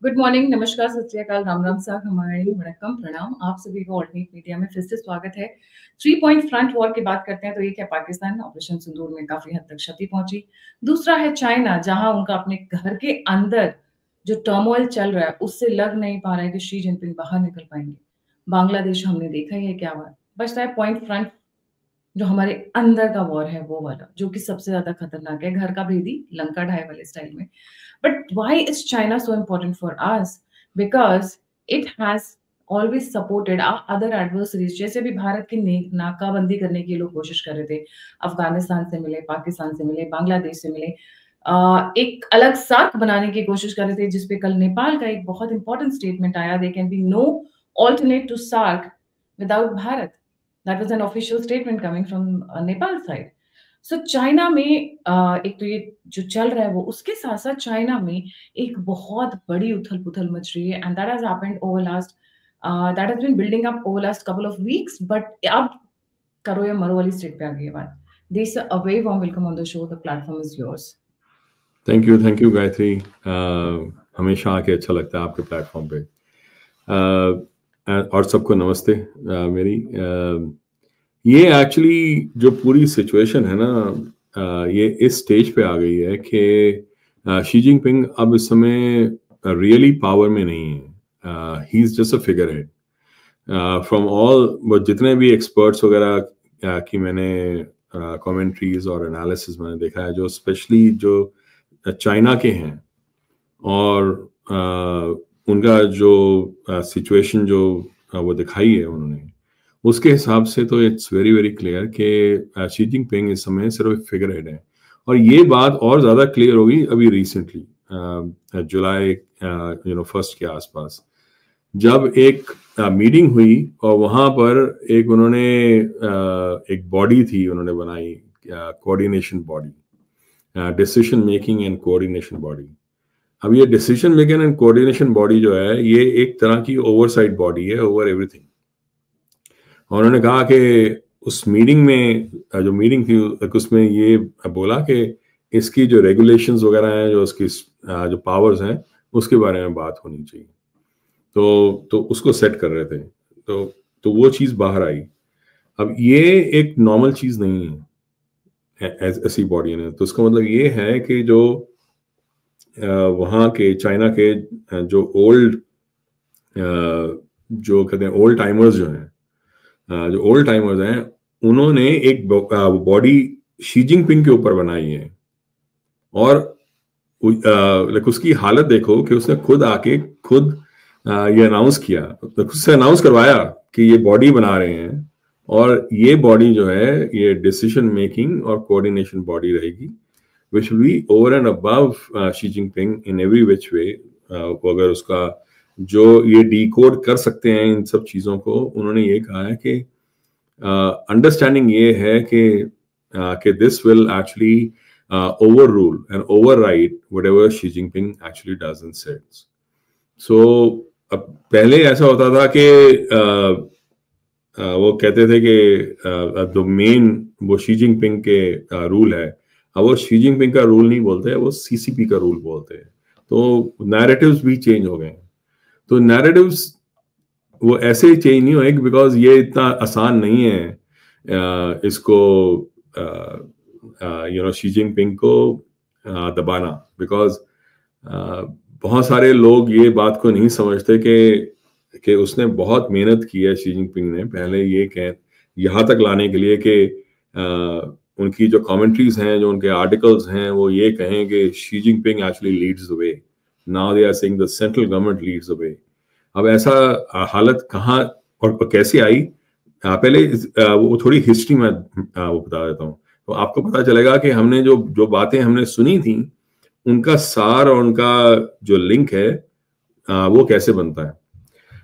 Good morning, नमस्कार, सत श्री अकाल, राम राम साहब, हमारी वणक्कम, प्रणाम। आप सभी को ऑल्टरनेट मीडिया में फिर से स्वागत है। 3 पॉइंट फ्रंट वॉर की बात करते हैं तो एक है पाकिस्तान, ऑपरेशन सिंदूर में काफी हद तक क्षति पहुंची। दूसरा है चाइना, जहां उनका अपने घर के अंदर जो टर्मोइल चल रहा है उससे लग नहीं पा रहा है कि शी जिनपिंग बाहर निकल पाएंगे। बांग्लादेश हमने देखा ही है क्या हुआ। बचता है पॉइंट फ्रंट, जो हमारे अंदर का वॉर है वो वाला, जो कि सबसे ज्यादा खतरनाक है, घर का भेदी लंका ढाई वाले स्टाइल में। But why is China so important for us? Because it has always supported our other adversaries. जैसे भी भारत की नाकाबंदी करने की लोग कोशिश कर रहे थे, अफगानिस्तान से मिले, पाकिस्तान से मिले, बांग्लादेश से मिले, एक अलग सार्क बनाने की कोशिश कर रहे थे, जिसपे कल नेपाल का एक बहुत इंपॉर्टेंट स्टेटमेंट आया, they can be no alternate to SARC without Bharat. That was an official statement coming from Nepal side. So China में एक तो ये जो चल रहा है वो, उसके साथ साथ चाइना में एक बहुत बड़ी उथल पुथल मच रही है, and that has happened over last, that has been building up over last couple of weeks, but अब करो या मरो वाली स्टेट पे आ गई है बात। This a very warm welcome on the show, the platform is yours. Thank you Gayatri. हमेशा आके अच्छा लगता है आपके प्लेटफॉर्म पे। और सबको नमस्ते। मेरी ये एक्चुअली जो पूरी सिचुएशन है ना, ये इस स्टेज पे आ गई है कि शी जिनपिंग अब इस समय रियली पावर में नहीं है। He is just a figure head from all. जितने भी एक्सपर्ट्स वगैरह की मैंने कमेंट्रीज और एनालिसिस मैंने देखा है, जो स्पेशली जो चाइना के हैं और उनका जो सिचुएशन जो वो दिखाई है उन्होंने, उसके हिसाब से तो इट्स वेरी वेरी क्लियर कि शी जिनपिंग इस समय सिर्फ फिगर हेड है। और ये बात और ज़्यादा क्लियर होगी अभी रिसेंटली जुलाई 1 के आसपास, जब एक मीटिंग हुई और वहाँ पर एक उन्होंने एक बॉडी थी उन्होंने बनाई, coordination body, decision making and coordination body. अब ये decision making and coordination body जो है, ये एक तरह की ओवरसाइट बॉडी है ओवर एवरीथिंग। और उन्होंने कहा कि उस मीटिंग में, जो मीटिंग थी उसमें ये बोला कि इसकी जो रेगुलेशंस वगैरह हैं, जो उसकी जो पावर्स हैं, उसके बारे में बात होनी चाहिए। तो उसको सेट कर रहे थे, तो वो चीज़ बाहर आई। अब ये एक नॉर्मल चीज़ नहीं है ऐसी बॉडी ने। तो उसका मतलब ये है कि जो वहाँ के चाइना के जो ओल्ड, जो कहते हैं ओल्ड टाइमर्स जो हैं, जो ओल्ड टाइमर्स हैं, उन्होंने एक बॉडी शी जिनपिंग के ऊपर बनाई है। और उसकी हालत देखो कि उसने खुद आके ये अनाउंस किया, खुद से अनाउंस करवाया कि ये बॉडी बना रहे हैं, और ये बॉडी जो है ये डिसीजन मेकिंग और कोऑर्डिनेशन बॉडी रहेगी, which will be over and above Xi Jinping in every which way. अगर उसका जो ये डीकोड कर सकते हैं इन सब चीज़ों को, उन्होंने ये कहा है कि अंडरस्टैंडिंग ये है कि this will actually overrule and override whatever Xi Jinping actually does and says. So अब पहले ऐसा होता था कि वो कहते थे कि जो मेन वो शी जिनपिंग के रूल है, अब वो शी जिनपिंग का रूल नहीं बोलते हैं, वो सीसीपी का रूल बोलते हैं। तो नैरेटिव्स भी चेंज हो गए। तो नैरेटिव्स वो ऐसे ही चेंज नहीं होएगी, बिकॉज ये इतना आसान नहीं है इसको शी जिनपिंग को दबाना। बिकॉज बहुत सारे लोग ये बात को नहीं समझते कि उसने बहुत मेहनत की है शी जिनपिंग ने, पहले ये यहाँ तक लाने के लिए कि उनकी जो कमेंट्रीज हैं, जो उनके आर्टिकल्स हैं, वो ये कहें कि Xi Jinping actually leads the way. Now they are saying the central government leads the way. अब ऐसा हालत कहाँ और कैसे आई, पहले वो थोड़ी हिस्ट्री में वो बता देता हूँ, तो आपको पता चलेगा कि हमने जो बातें हमने सुनी थी, उनका सार और उनका जो लिंक है वो कैसे बनता है।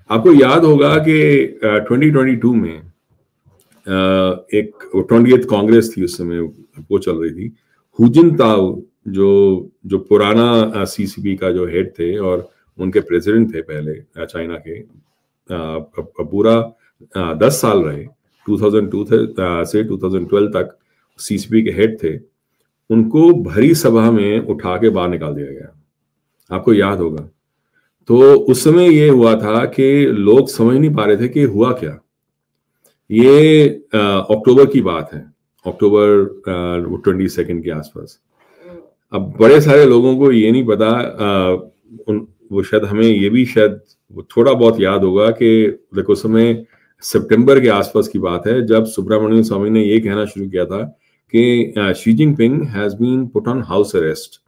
आपको याद होगा कि 2022 में एक 20th कांग्रेस थी, उस समय वो चल रही थी। हु जिनताओ जो पुराना सीसीपी का जो हेड थे और उनके प्रेसिडेंट थे पहले चाइना के, पूरा 10 साल रहे, 2002 से 2012 तक सीसीपी के हेड थे। उनको भरी सभा में उठा के बाहर निकाल दिया गया, आपको याद होगा। तो उस समय ये हुआ था कि लोग समझ नहीं पा रहे थे कि हुआ क्या। ये अक्टूबर की बात है, अक्टूबर 22 के आसपास। अब बड़े सारे लोगों को ये नहीं पता, वो शायद हमें ये भी शायद थोड़ा बहुत याद होगा कि देखो उस समय सितंबर के आसपास की बात है जब सुब्रमण्यम स्वामी ने ये कहना शुरू किया था कि Xi Jinping has been put on house arrest.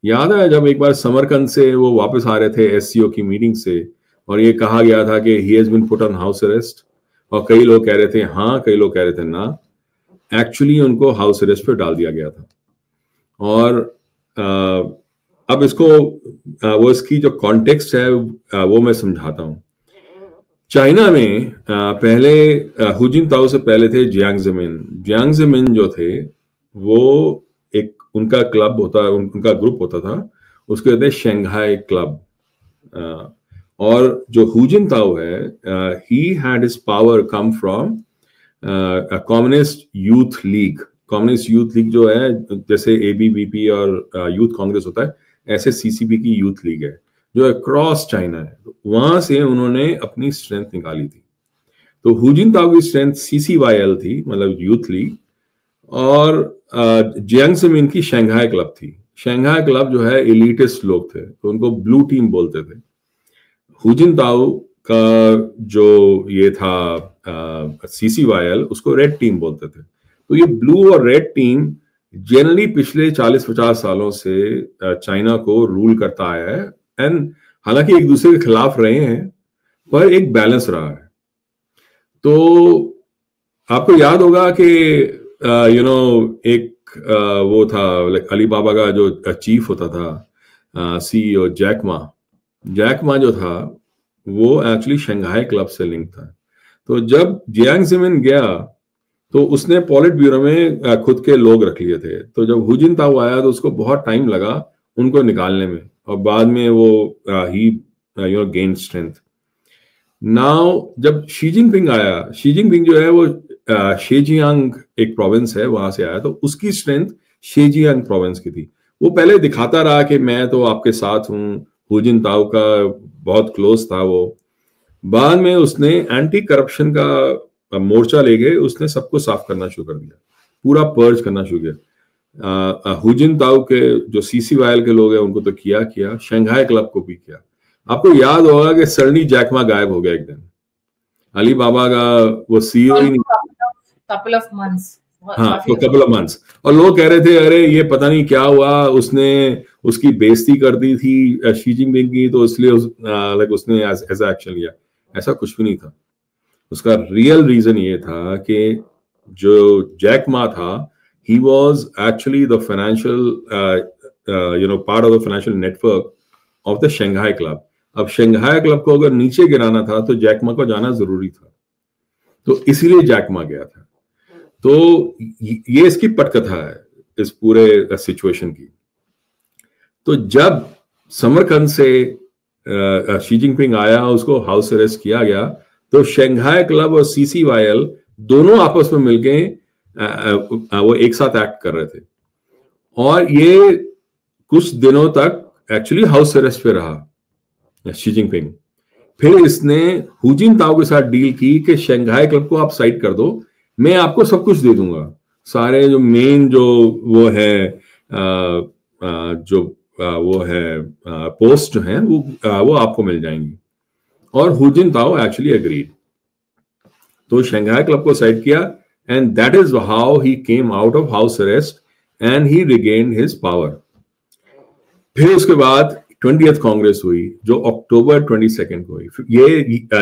याद है जब एक बार समरकंद से वो वापस आ रहे थे एससीओ की मीटिंग से, और ये कहा गया था कि he has been put on house arrest, और कई लोग कह रहे थे हाँ, कई लोग कह रहे थे ना। एक्चुअली उनको हाउस अरेस्ट पे डाल दिया गया था। और अब इसको वो इसकी जो कॉन्टेक्स्ट है वो मैं समझाता हूँ। चाइना में पहले हु जिनताओ से पहले थे जियांग ज़ेमिन। जियांग ज़ेमिन जो थे वो एक उनका क्लब होता, उनका ग्रुप होता था, उसको कहते हैं शंघाई क्लब। और जो हु जिनताओ है, he had his power come from communist youth league. Communist youth league जो है, जैसे एबीवीपी और यूथ कांग्रेस होता है, ऐसे सीसीपी की यूथ लीग है जो अक्रॉस चाइना है। वहां से उन्होंने अपनी स्ट्रेंथ निकाली थी। तो हु जिनताओ की स्ट्रेंथ सीसीवाईएल थी, मतलब यूथ लीग, और जियांग ज़ेमिन की शंघाई क्लब थी। शंघाई क्लब जो है एलिटिस्ट लोग थे, तो उनको ब्लू टीम बोलते थे। हु जिनताओ का जो ये था सीसीवाईएल, उसको रेड टीम बोलते थे। तो ये ब्लू और रेड टीम जनरली पिछले 40-50 सालों से चाइना को रूल करता आया है। एंड हालांकि एक दूसरे के खिलाफ रहे हैं, पर एक बैलेंस रहा है। तो आपको याद होगा कि एक वो था लाइक अलीबाबा का जो चीफ होता था, सीईओ जैक मा जो था, वो एक्चुअली शंघाई क्लब से लिंक था। तो जब जियांग ज़ेमिन गया तो उसने पॉलिट ब्यूरो में खुद के लोग रख लिए थे। तो जब हु जिनताओ आया तो उसको बहुत टाइम लगा उनको निकालने में, और बाद में वो ही गेन स्ट्रेंथ। नाउ जब शी जिनपिंग आया, शी जिनपिंग जो है वो शेजियांग एक प्रोविंस है, वहां से आया, तो उसकी स्ट्रेंथ शेजियांग प्रोविंस की थी। वो पहले दिखाता रहा कि मैं तो आपके साथ हूं, हु जिनताओ का बहुत क्लोज था वो। बाद में उसने एंटी करप्शन का मोर्चा लेके उसने सबको साफ करना शुरू कर दिया, पूरा पर्ज करना शुरू किया। हु जिनताओ के जो सीसीवाईएल के लोग हैं उनको तो किया, शंघाई क्लब को भी किया। आपको याद होगा कि सडनली जैक मा गायब हो गया एक दिन, अलीबाबा का वो सीईओ ही नहीं, couple of months, हाँ, तो कपल ऑफ मंथ्स। और लोग कह रहे थे अरे ये पता नहीं क्या हुआ, उसने उसकी बेइज्जती कर दी थी शी जिनपिंग की, तो इसलिए उसने ऐसा एक्शन लिया। ऐसा कुछ भी नहीं था। उसका रियल रीजन ये था कि जो जैक मा था, he was actually the financial part of the financial network of the Shanghai club. अब शंघाई क्लब को अगर नीचे गिराना था तो जैक मा को जाना जरूरी था, तो इसीलिए जैक मा गया था। तो ये इसकी पटकथा है इस पूरे सिचुएशन की। तो जब समरकंद से शी जिनपिंग आया, उसको हाउस अरेस्ट किया गया, तो शंघाई क्लब और सीसीवाईएल दोनों आपस में मिलके वो एक साथ एक्ट कर रहे थे, और ये कुछ दिनों तक एक्चुअली हाउस अरेस्ट पे रहा शी जिनपिंग। फिर इसने हु जिनताओ के साथ डील की कि शंघाई क्लब को आप साइड कर दो, मैं आपको सब कुछ दे दूंगा, सारे जो मेन जो वो है वो है पोस्ट जो है वो आपको मिल जाएंगी। और हु जिनताओ एक्चुअली एग्रीड। तो शंघाई क्लब को साइड किया, and that is how he came out of house arrest and he regained his power. फिर उसके बाद 20th कांग्रेस हुई जो अक्टूबर 22 को हुई।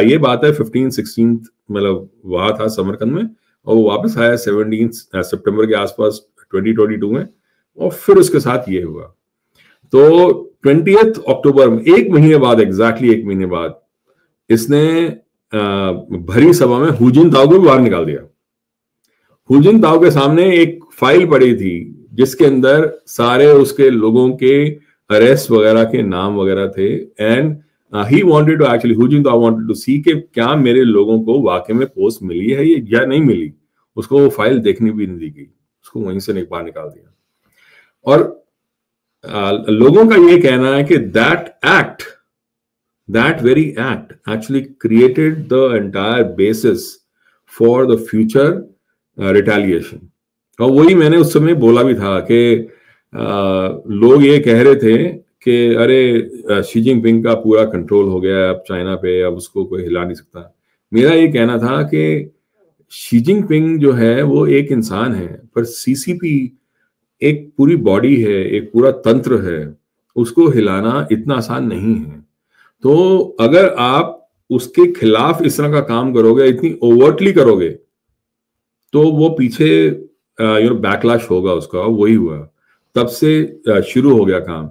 ये बात है 15-16 मतलब वहां था समरकंद में, और वो वापस आया 17 सितंबर के आसपास 2022 में, और फिर उसके साथ ये हुआ। तो 20th अक्टूबर में, एक महीने बाद, एग्जैक्टली एक महीने बाद, इसने भरी सभा में हु जिनताओ को भी बाहर निकाल दिया। हु जिनताओ के सामने एक फाइल पड़ी थी जिसके अंदर सारे उसके लोगों के अरेस्ट वगैरह के नाम वगैरह थे, and he wanted to actually, Hu Jintao wanted to see कि क्या मेरे लोगों को वाकई में पोस्ट मिली है ये या नहीं मिली। उसको वो फाइल देखने भी नहीं दी गई, उसको वहीं से बाहर निकाल दिया। और लोगों का ये कहना है कि that act that very act actually created the entire basis for the future retaliation. और वही मैंने उस समय बोला भी था कि लोग ये कह रहे थे कि अरे शी जिनपिंग का पूरा कंट्रोल हो गया अब चाइना पे, अब उसको कोई हिला नहीं सकता। मेरा ये कहना था कि शी जिनपिंग जो है वो एक इंसान है, पर सीसीपी एक पूरी बॉडी है, एक पूरा तंत्र है, उसको हिलाना इतना आसान नहीं है। तो अगर आप उसके खिलाफ इस तरह का काम करोगे, इतनी ओवर्टली करोगे, तो वो पीछे बैकलैश होगा उसका। वही हुआ, तब से शुरू हो गया काम।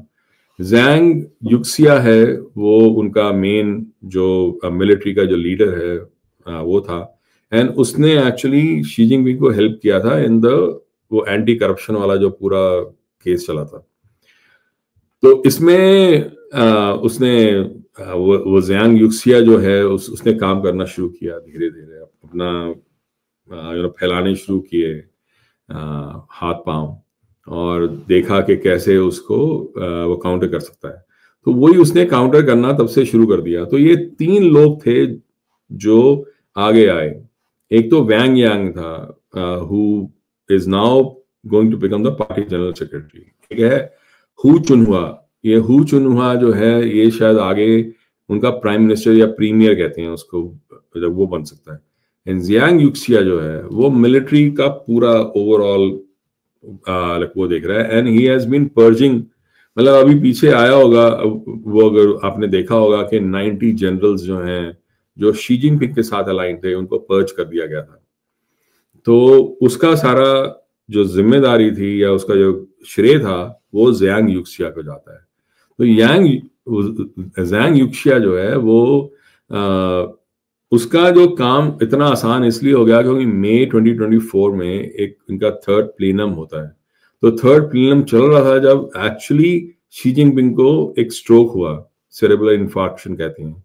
जैंग युक्सिया है वो उनका मेन जो मिलिट्री का जो लीडर है वो था, एंड उसने एक्चुअली शी जिनपिंग को हेल्प किया था इन द वो एंटी करप्शन वाला जो पूरा केस चला था। तो इसमें उसने वो जैंग युक्सिया जो है उसने काम करना शुरू किया, धीरे धीरे अपना फैलाने शुरू किए हाथ पांव, और देखा कि कैसे उसको वो काउंटर कर सकता है। तो वही उसने काउंटर करना तब से शुरू कर दिया। तो ये 3 लोग थे जो आगे आए। एक तो वैंग यांग था, who is now going to become the party general secretary. एक है हु चुनहुआ। ये हु चुनहुआ जो है ये शायद आगे उनका प्राइम मिनिस्टर या प्रीमियर कहते हैं उसको, जब वो बन सकता है। एंड जियांग युक्सिया जो है वो मिलिट्री का पूरा ओवरऑल वो देख रहा है, and he has been purging. मतलब अभी पीछे आया होगा वो, अगर आपने देखा होगा कि 90 जनरल्स जो हैं जो शी जिनपिंग के साथ अलाइन थे उनको पर्ज कर दिया गया था। तो उसका सारा जो जिम्मेदारी थी या उसका जो श्रेय था वो जैंग युक्सिया को जाता है। तो जैंग युक्सिया जो है वो उसका जो काम इतना आसान इसलिए हो गया क्योंकि मई 2024 में एक इनका 3rd प्लीनम होता है। तो 3rd प्लीनम चल रहा था जब एक्चुअली शी जिनपिंग को एक स्ट्रोक हुआ, सेरेब्रल इन्फार्क्शन कहते हैं।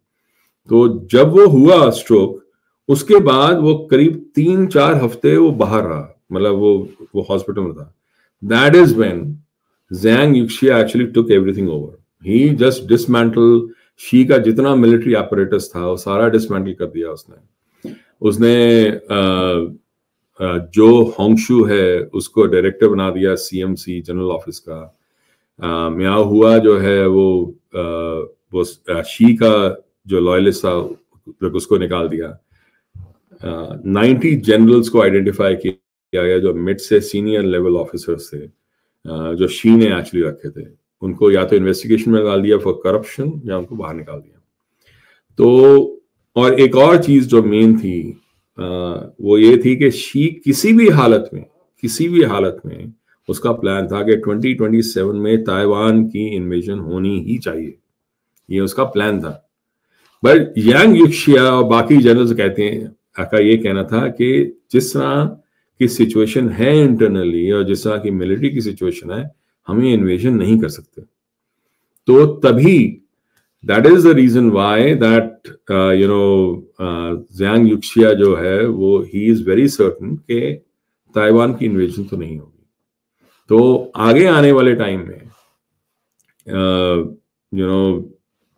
तो जब वो हुआ स्ट्रोक, उसके बाद वो करीब 3-4 हफ्ते वो बाहर रहा, मतलब वो हॉस्पिटल में था। That is when Zhang Youxia actually took everything over. He just dismantle Xi का जितना मिलिट्री अपरेटस था वो सारा डिसमेंटल कर दिया उसने जो होंगशू है उसको डायरेक्टर बना दिया सीएमसी जनरल ऑफिस का। म्याओ हुआ जो है वो शी का जो लॉयलिस्ट था उसको निकाल दिया। 90 जनरल्स को आइडेंटिफाई किया गया जो मिड से सीनियर लेवल ऑफिसर्स थे, जो शी ने एक्चुअली रखे थे। उनको या तो इन्वेस्टिगेशन में डाल दिया फॉर करप्शन या उनको बाहर निकाल दिया। तो और एक और चीज जो मेन थी वो ये थी कि शी किसी भी हालत में उसका प्लान था कि 2027 में ताइवान की इन्वेजन होनी ही चाहिए, ये उसका प्लान था। बट यांग युक्सिया और बाकी जनरल्स कहते हैं, का ये कहना था कि जिस तरह की सिचुएशन है इंटरनली और जिस तरह की मिलिट्री की सिचुएशन है, हमें इन्वेजन नहीं कर सकते। तो तभी that is the reason why that Zhang Youxia जो है वो ही इज वेरी सर्टन कि ताइवान की इन्वेजन तो नहीं होगी। तो आगे आने वाले टाइम में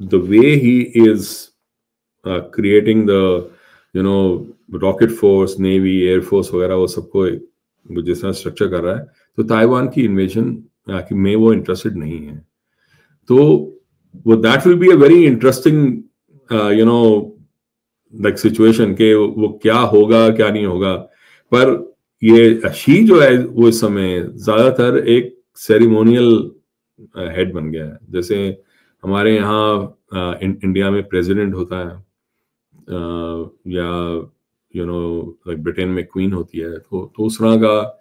the way he is creating the rocket force, navy, air force वगैरह वो सबको जिस तरह स्ट्रक्चर कर रहा है, तो ताइवान की इन्वेजन में वो इंटरेस्टेड नहीं है। तो वो that will be a very interesting like situation के वो क्या होगा क्या नहीं होगा। पर ये शी जो है वो इस समय ज्यादातर एक सेरेमोनियल हेड बन गया है। जैसे हमारे यहाँ इंडिया में प्रेसिडेंट होता है या लाइक ब्रिटेन में क्वीन होती है, तो उस तरह का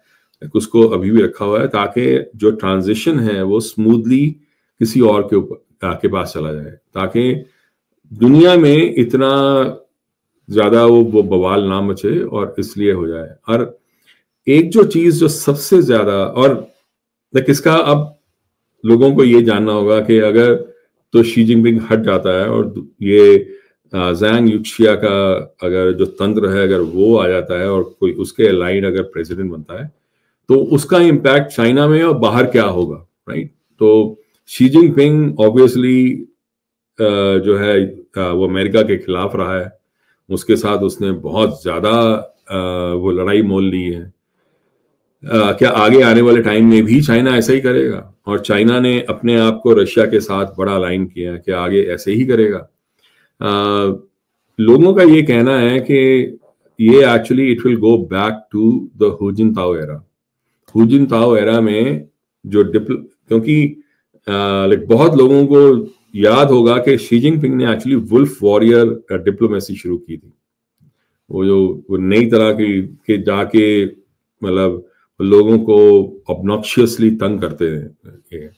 उसको अभी भी रखा हुआ है ताकि जो ट्रांजिशन है वो स्मूथली किसी और के पास चला जाए, ताकि दुनिया में इतना ज्यादा वो बवाल ना मचे और इसलिए हो जाए। और एक जो चीज जो सबसे ज्यादा, और इसका अब लोगों को ये जानना होगा कि अगर तो शी जिनपिंग हट जाता है और ये जियांग युक्सिया का अगर जो तंत्र है अगर वो आ जाता है और कोई उसके अलाइन अगर प्रेसिडेंट बनता है, तो उसका इम्पैक्ट चाइना में और बाहर क्या होगा, राइट। तो शी जिनपिंग ऑब्वियसली जो है वो अमेरिका के खिलाफ रहा है, उसके साथ उसने बहुत ज्यादा वो लड़ाई मोल ली है। क्या आगे आने वाले टाइम में भी चाइना ऐसा ही करेगा? और चाइना ने अपने आप को रशिया के साथ बड़ा अलाइन किया, क्या आगे ऐसे ही करेगा? लोगों का ये कहना है कि ये actually it will go back to the Hu Jintao era. Hu Jintao era में जो क्योंकि लाइक बहुत लोगों को याद होगा कि शी जिनपिंग ने एक्चुअली वुल्फ वॉरियर डिप्लोमेसी शुरू की थी। वो नई तरह की जाके मतलब लोगों को ऑब्नॉक्शियसली तंग करते हैं,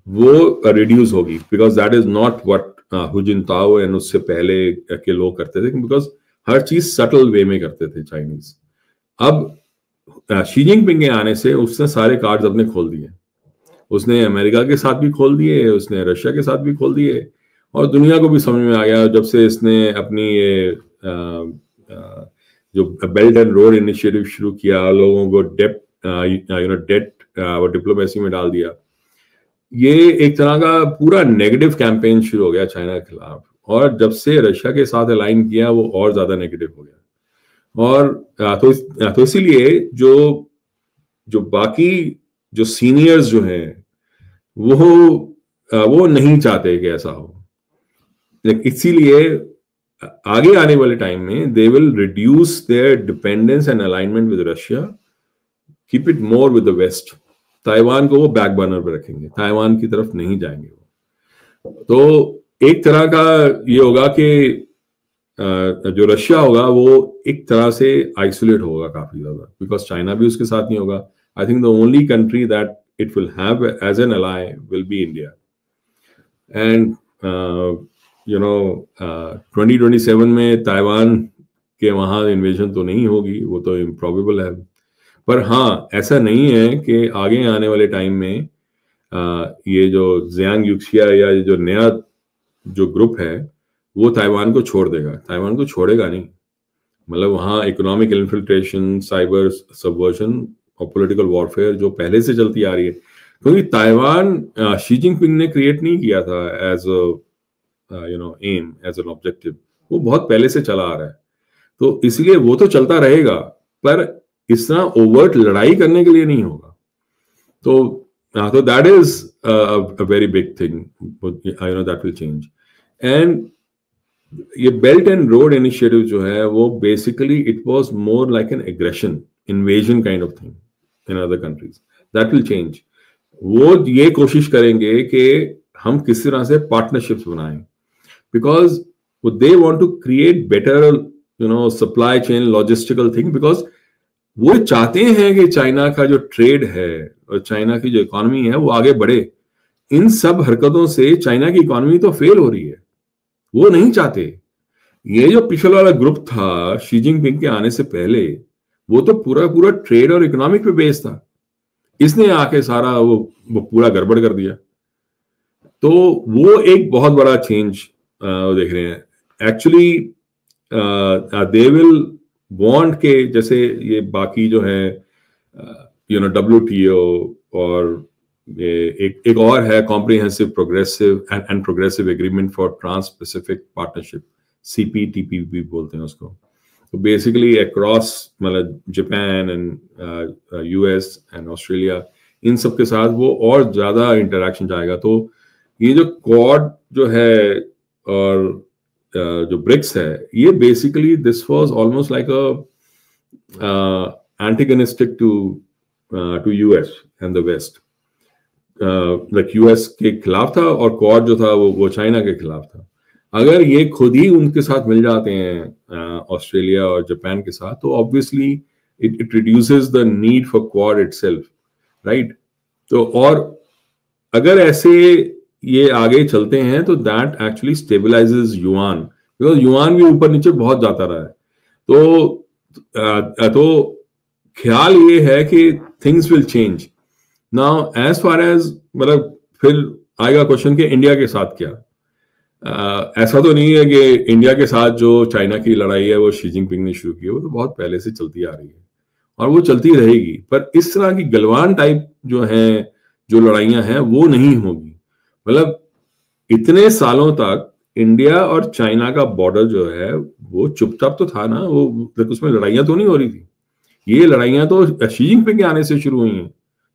वो रिड्यूस होगी, because that is not what Hu Jintao and उससे पहले के लोग करते थे, बिकॉज हर चीज सटल वे में करते थे चाइनीज। अब शी जिनपिंग के आने से उसने सारे कार्ड्स अपने खोल दिए। उसने अमेरिका के साथ भी खोल दिए, उसने रशिया के साथ भी खोल दिए, और दुनिया को भी समझ में आ गया जब से इसने अपनी ये जो बेल्ट एंड रोड इनिशिएटिव शुरू किया, लोगों को डेट और डिप्लोमेसी में डाल दिया। ये एक तरह का पूरा नेगेटिव कैंपेन शुरू हो गया चाइना के खिलाफ, और जब से रशिया के साथ अलाइन किया वो और ज्यादा नेगेटिव हो गया। और तो इसीलिए जो बाकी जो सीनियर्स जो हैं वो नहीं चाहते कि ऐसा हो। इसीलिए आगे आने वाले टाइम में they will reduce their dependence and alignment with Russia, keep it more with the west. Taiwan को वो बैक बर्नर पर रखेंगे, ताइवान की तरफ नहीं जाएंगे वो। तो एक तरह का ये होगा कि जो रशिया होगा वो एक तरह से आइसोलेट होगा काफी ज्यादा, बिकॉज चाइना भी उसके साथ नहीं होगा। I think the only country that it will have as an ally will be India. And 2027 में ताइवान के वहां इन्वेजन तो नहीं होगी, वो तो इम्प्रॉबेबल है। पर हाँ, ऐसा नहीं है कि आगे आने वाले टाइम में ये जो ज़ियांग यूक्सिया या जो नया जो ग्रुप है वो ताइवान को छोड़ देगा। ताइवान को छोड़ेगा नहीं, मतलब वहाँ इकोनॉमिक इन्फिल्ट्रेशन, साइबर सबवर्जन और पॉलिटिकल वॉरफेयर जो पहले से चलती आ रही है, क्योंकि ताइवान शी जिनपिंग ने क्रिएट नहीं किया था as aim, as an objective, वो बहुत पहले से चला आ रहा है। तो इसलिए वो तो चलता रहेगा, पर इस तरह ओवर्ट लड़ाई करने के लिए नहीं होगा। तो that is a very big thing, that will change. And ये बेल्ट एंड रोड इनिशिएटिव जो है वो basically it was more like an aggression, invasion kind of thing in other countries. That will change. वो ये कोशिश करेंगे कि हम किस तरह से पार्टनरशिप्स बनाएं, because they want to create better supply chain logistical thing, because वो चाहते हैं कि चाइना का जो ट्रेड है और चाइना की जो इकोनॉमी है वो आगे बढ़े। इन सब हरकतों से चाइना की इकोनॉमी तो फेल हो रही है, वो नहीं चाहते। ये जो पिछला वाला ग्रुप था शी जिनपिंग के आने से पहले, वो तो पूरा ट्रेड और इकोनॉमिक पे बेस था। इसने आके सारा वो पूरा गड़बड़ कर दिया। तो वो एक बहुत बड़ा चेंज देख रहे हैं। एक्चुअली दे विल वांट के जैसे ये बाकी जो है WTO और एक और है comprehensive progressive and progressive agreement for trans Pacific partnership, CPTPP बोलते हैं उसको। तो बेसिकली अक्रॉस मतलब Japan and US and Australia, इन सब के साथ वो और ज्यादा इंटरेक्शन जाएगा। तो ये जो क्वाड जो है और जो ब्रिक्स है, ये basically this was almost like a antagonistic to US and the west. Like US के खिलाफ था और क्वाड जो था वो चाइना के खिलाफ था। अगर ये खुद ही उनके साथ मिल जाते हैं ऑस्ट्रेलिया और जापान के साथ, तो obviously it reduces the need for quad itself, right? तो और अगर ऐसे ये आगे चलते हैं तो that actually stabilises yuan, because yuan भी ऊपर नीचे बहुत जाता रहा है। तो ख्याल ये है कि things will change now. As far as मतलब फिर आएगा क्वेश्चन कि इंडिया के साथ क्या। ऐसा तो नहीं है कि इंडिया के साथ जो चाइना की लड़ाई है वो शी जिनपिंग ने शुरू की है, वो तो बहुत पहले से चलती आ रही है और वो चलती रहेगी। पर इस तरह की गलवान टाइप जो है, जो लड़ाइयां हैं, वो नहीं होगी। मतलब इतने सालों तक इंडिया और चाइना का बॉर्डर जो है वो चुपचाप तो था ना, वो उसमें लड़ाइयां तो नहीं हो रही थी। ये लड़ाइयां तो शी जिनपिंग के आने से शुरू हुई हैं,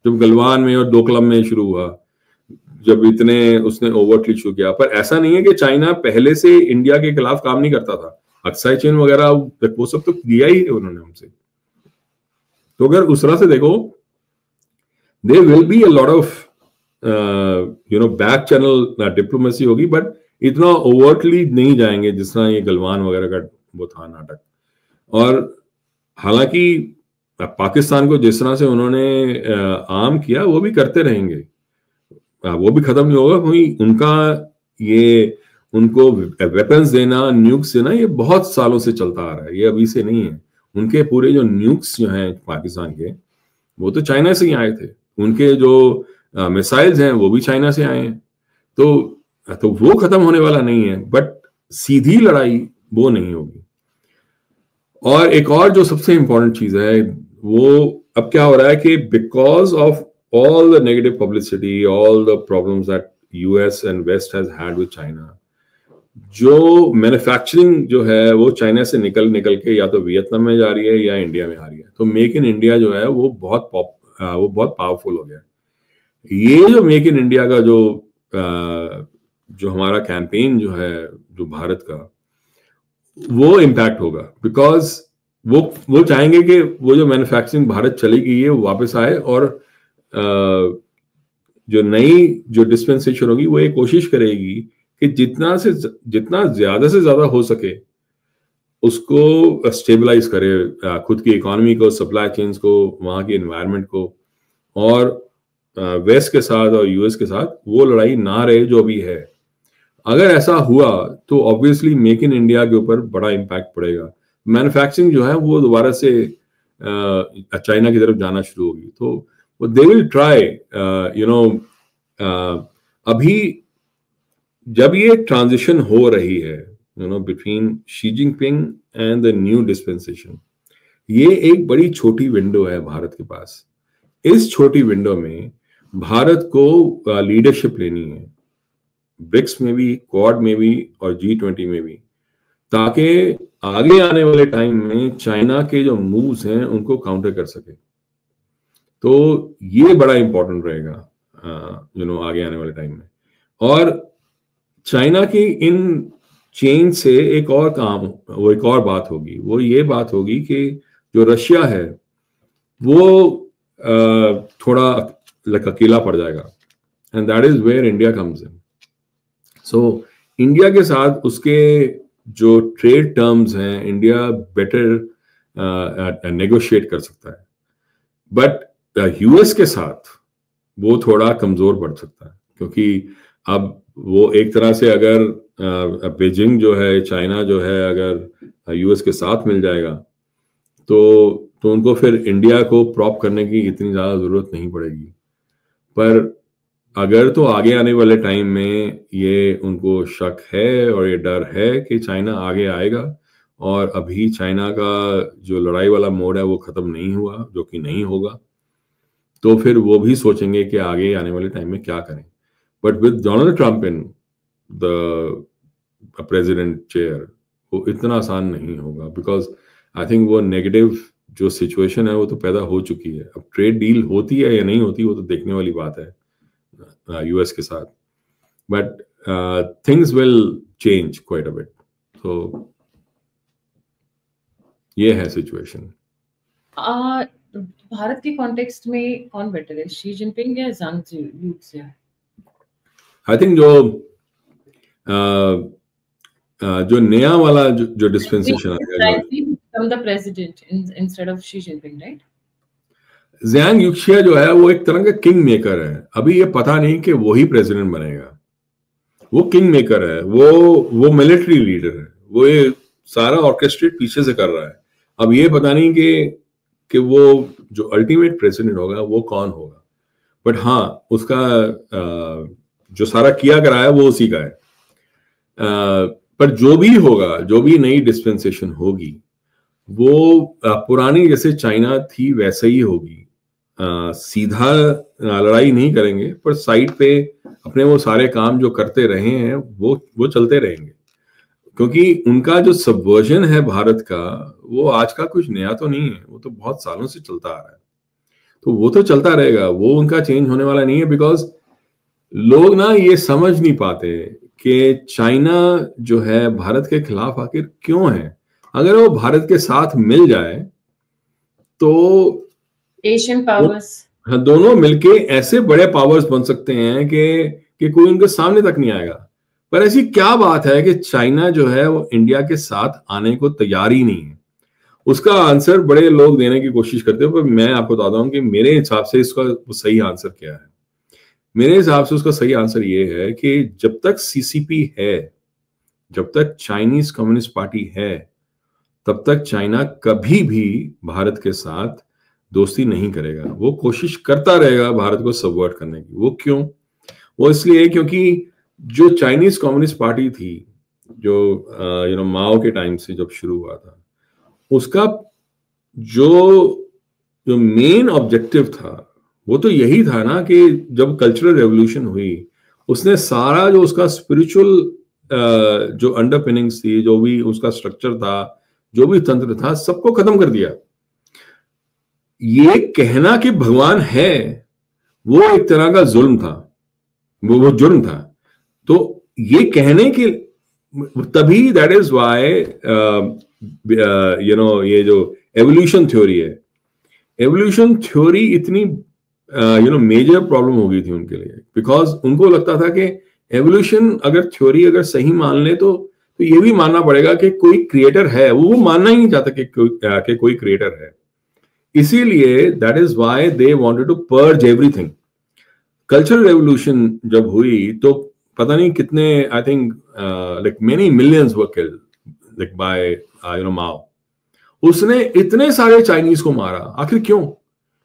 जब गलवान में और डोकलाम में शुरू हुआ, जब इतने उसने ओवरटली शुरू किया। पर ऐसा नहीं है कि चाइना पहले से इंडिया के खिलाफ काम नहीं करता था, अक्साई चेन वगैरह वो सब तो किया ही है उन्होंने हमसे। तो अगर उस तरह से देखो, there will be a lot of back channel diplomacy होगी, बट इतना ओवरटली नहीं जाएंगे जिस तरह ये गलवान वगैरह का वो था नाटक। और हालांकि पाकिस्तान को जिस तरह से उन्होंने आर्म किया वो भी करते रहेंगे, वो भी खत्म नहीं होगा, क्योंकि उनका ये उनको वेपन्स देना, न्यूक्स देना, ये बहुत सालों से चलता आ रहा है, ये अभी से नहीं है। उनके पूरे जो न्यूक्स जो हैं पाकिस्तान के, वो तो चाइना से ही आए थे। उनके जो मिसाइल्स हैं वो भी चाइना से आए हैं। तो वो खत्म होने वाला नहीं है, बट सीधी लड़ाई वो नहीं होगी। और एक और जो सबसे इंपॉर्टेंट चीज है, वो अब क्या हो रहा है कि because of all the negative publicity, all the problems that US and West has had with China, जो मैन्युफैक्चरिंग जो है वो चाइना से निकल के या तो वियतनाम में जा रही है या इंडिया में आ रही है। तो मेक इन इंडिया जो है वो बहुत पावरफुल हो गया। ये जो मेक इन इंडिया का जो हमारा कैंपेन जो है जो भारत का, वो इम्पैक्ट होगा, बिकॉज वो चाहेंगे कि वो जो मैन्युफैक्चरिंग भारत चली गई है वो वापस आए, और जो नई जो डिस्पेंसेशन होगी वो ये कोशिश करेगी कि जितना ज्यादा से ज्यादा हो सके उसको स्टेबलाइज करे, खुद की इकोनॉमी को, सप्लाई चेन्स को, वहां की एनवायरनमेंट को, और वेस्ट के साथ और यूएस के साथ वो लड़ाई ना रहे जो अभी है। अगर ऐसा हुआ तो ऑब्वियसली मेक इन इंडिया के ऊपर बड़ा इम्पैक्ट पड़ेगा। मैन्युफैक्चरिंग जो है वो दोबारा से चाइना की तरफ जाना शुरू होगी। तो they will try, अभी जब ये ट्रांजिशन हो रही है between Xi Jinping and the new dispensation, ये एक बड़ी छोटी विंडो है भारत के पास। इस छोटी विंडो में भारत को लीडरशिप लेनी है, ब्रिक्स में भी, क्वाड में भी और G20 में भी, ताकि आगे आने वाले टाइम में चाइना के जो मूव्स हैं उनको काउंटर कर सके। तो ये बड़ा इंपॉर्टेंट रहेगा आगे आने वाले टाइम में। और चाइना की इन चेन से एक और बात होगी, वो ये बात होगी कि जो रशिया है वो थोड़ा अकेला पड़ जाएगा, and that is where India comes in. So India के साथ उसके जो ट्रेड टर्म्स हैं, इंडिया बेटर नेगोशिएट कर सकता है, बट यूएस के साथ वो थोड़ा कमजोर पड़ सकता है, क्योंकि अब वो एक तरह से अगर बीजिंग जो है, चाइना जो है, अगर यूएस के साथ मिल जाएगा तो उनको फिर इंडिया को प्रॉप करने की इतनी ज्यादा जरूरत नहीं पड़ेगी। पर अगर तो आगे आने वाले टाइम में ये उनको शक है और ये डर है कि चाइना आगे आएगा, और अभी चाइना का जो लड़ाई वाला मोड है वो खत्म नहीं हुआ, जो कि नहीं होगा, तो फिर वो भी सोचेंगे कि आगे आने वाले टाइम में क्या करें। But with Donald Trump in the president chair, वो इतना आसान नहीं होगा, बिकॉज आई थिंक वो नेगेटिव जो सिचुएशन है वो तो पैदा हो चुकी है। अब ट्रेड डील होती है या नहीं होती वो तो देखने वाली बात है यूएस के साथ, but things will change quite a bit. तो ये है सिचुएशन। भारत के कॉन्टेक्स्ट में कौन बेटर है, शी जिनपिंग या ज़ांग यूक्सिया? आई थिंक जो नया वाला जो डिस्पेंसेशन आ गया, become the president instead of Xi Jinping, right? Zhang Youxia जो है वो एक तरह का किंग मेकर है। अभी ये पता नहीं कि वो ही प्रेसिडेंट बनेगा। वो किंग मेकर है, वो मिलिट्री लीडर है, वो ये सारा ऑर्केस्ट्रेट पीछे से कर रहा है। अब ये पता नहीं कि वो जो अल्टीमेट प्रेसिडेंट होगा वो कौन होगा, बट हाँ उसका जो सारा किया कराया वो उसी का है। पर जो भी होगा, जो भी नई डिस्पेंसेशन होगी, वो पुरानी जैसे चाइना थी वैसे ही होगी। सीधा लड़ाई नहीं करेंगे, पर साइड पे अपने वो सारे काम जो करते रहे हैं वो चलते रहेंगे, क्योंकि उनका जो सबवर्जन है भारत का, वो आज का कुछ नया तो नहीं है, वो तो बहुत सालों से चलता आ रहा है। तो वो तो चलता रहेगा, वो उनका चेंज होने वाला नहीं है। बिकॉज लोग ना ये समझ नहीं पाते कि चाइना जो है भारत के खिलाफ आखिर क्यों है। अगर वो भारत के साथ मिल जाए तो एशियन पावर्स दोनों मिलके ऐसे बड़े पावर्स बन सकते हैं कि कोई उनके सामने तक नहीं आएगा। पर ऐसी क्या बात है कि चाइना जो है वो इंडिया के साथ आने को तैयार ही नहीं है? उसका आंसर बड़े लोग देने की कोशिश करते हैं, पर मैं आपको बताता हूं कि मेरे हिसाब से इसका सही आंसर क्या है। मेरे हिसाब से उसका सही आंसर ये है कि जब तक सीसीपी है, जब तक चाइनीज कम्युनिस्ट पार्टी है, तब तक चाइना कभी भी भारत के साथ दोस्ती नहीं करेगा। वो कोशिश करता रहेगा भारत को सबवर्ट करने की। वो क्यों? वो इसलिए क्योंकि जो चाइनीज कम्युनिस्ट पार्टी थी, जो माओ के टाइम से जब शुरू हुआ था, उसका जो मेन ऑब्जेक्टिव था वो तो यही था ना कि जब कल्चरल रेवोल्यूशन हुई, उसने सारा जो उसका स्पिरिचुअल जो अंडरपिनिंग्स थी, जो भी उसका स्ट्रक्चर था, जो भी तंत्र था, सबको खत्म कर दिया। ये कहना कि भगवान है वो एक तरह का जुल्म था, वो जुर्म था। तो ये कहने के तभी दैट इज वाई ये जो एवोल्यूशन थ्योरी है, एवोल्यूशन थ्योरी इतनी मेजर प्रॉब्लम हो गई थी उनके लिए। बिकॉज उनको लगता था कि एवोल्यूशन अगर थ्योरी अगर सही मान ले तो ये भी मानना पड़ेगा कि कोई क्रिएटर है। वो मानना ही नहीं चाहता कि कोई क्रिएटर है। इसीलिए that is why they wanted to purge everything. Cultural revolution जब हुई तो पता नहीं कितने, I think like many millions were killed like by Mao. उसने इतने सारे चाइनीज को मारा। आखिर क्यों?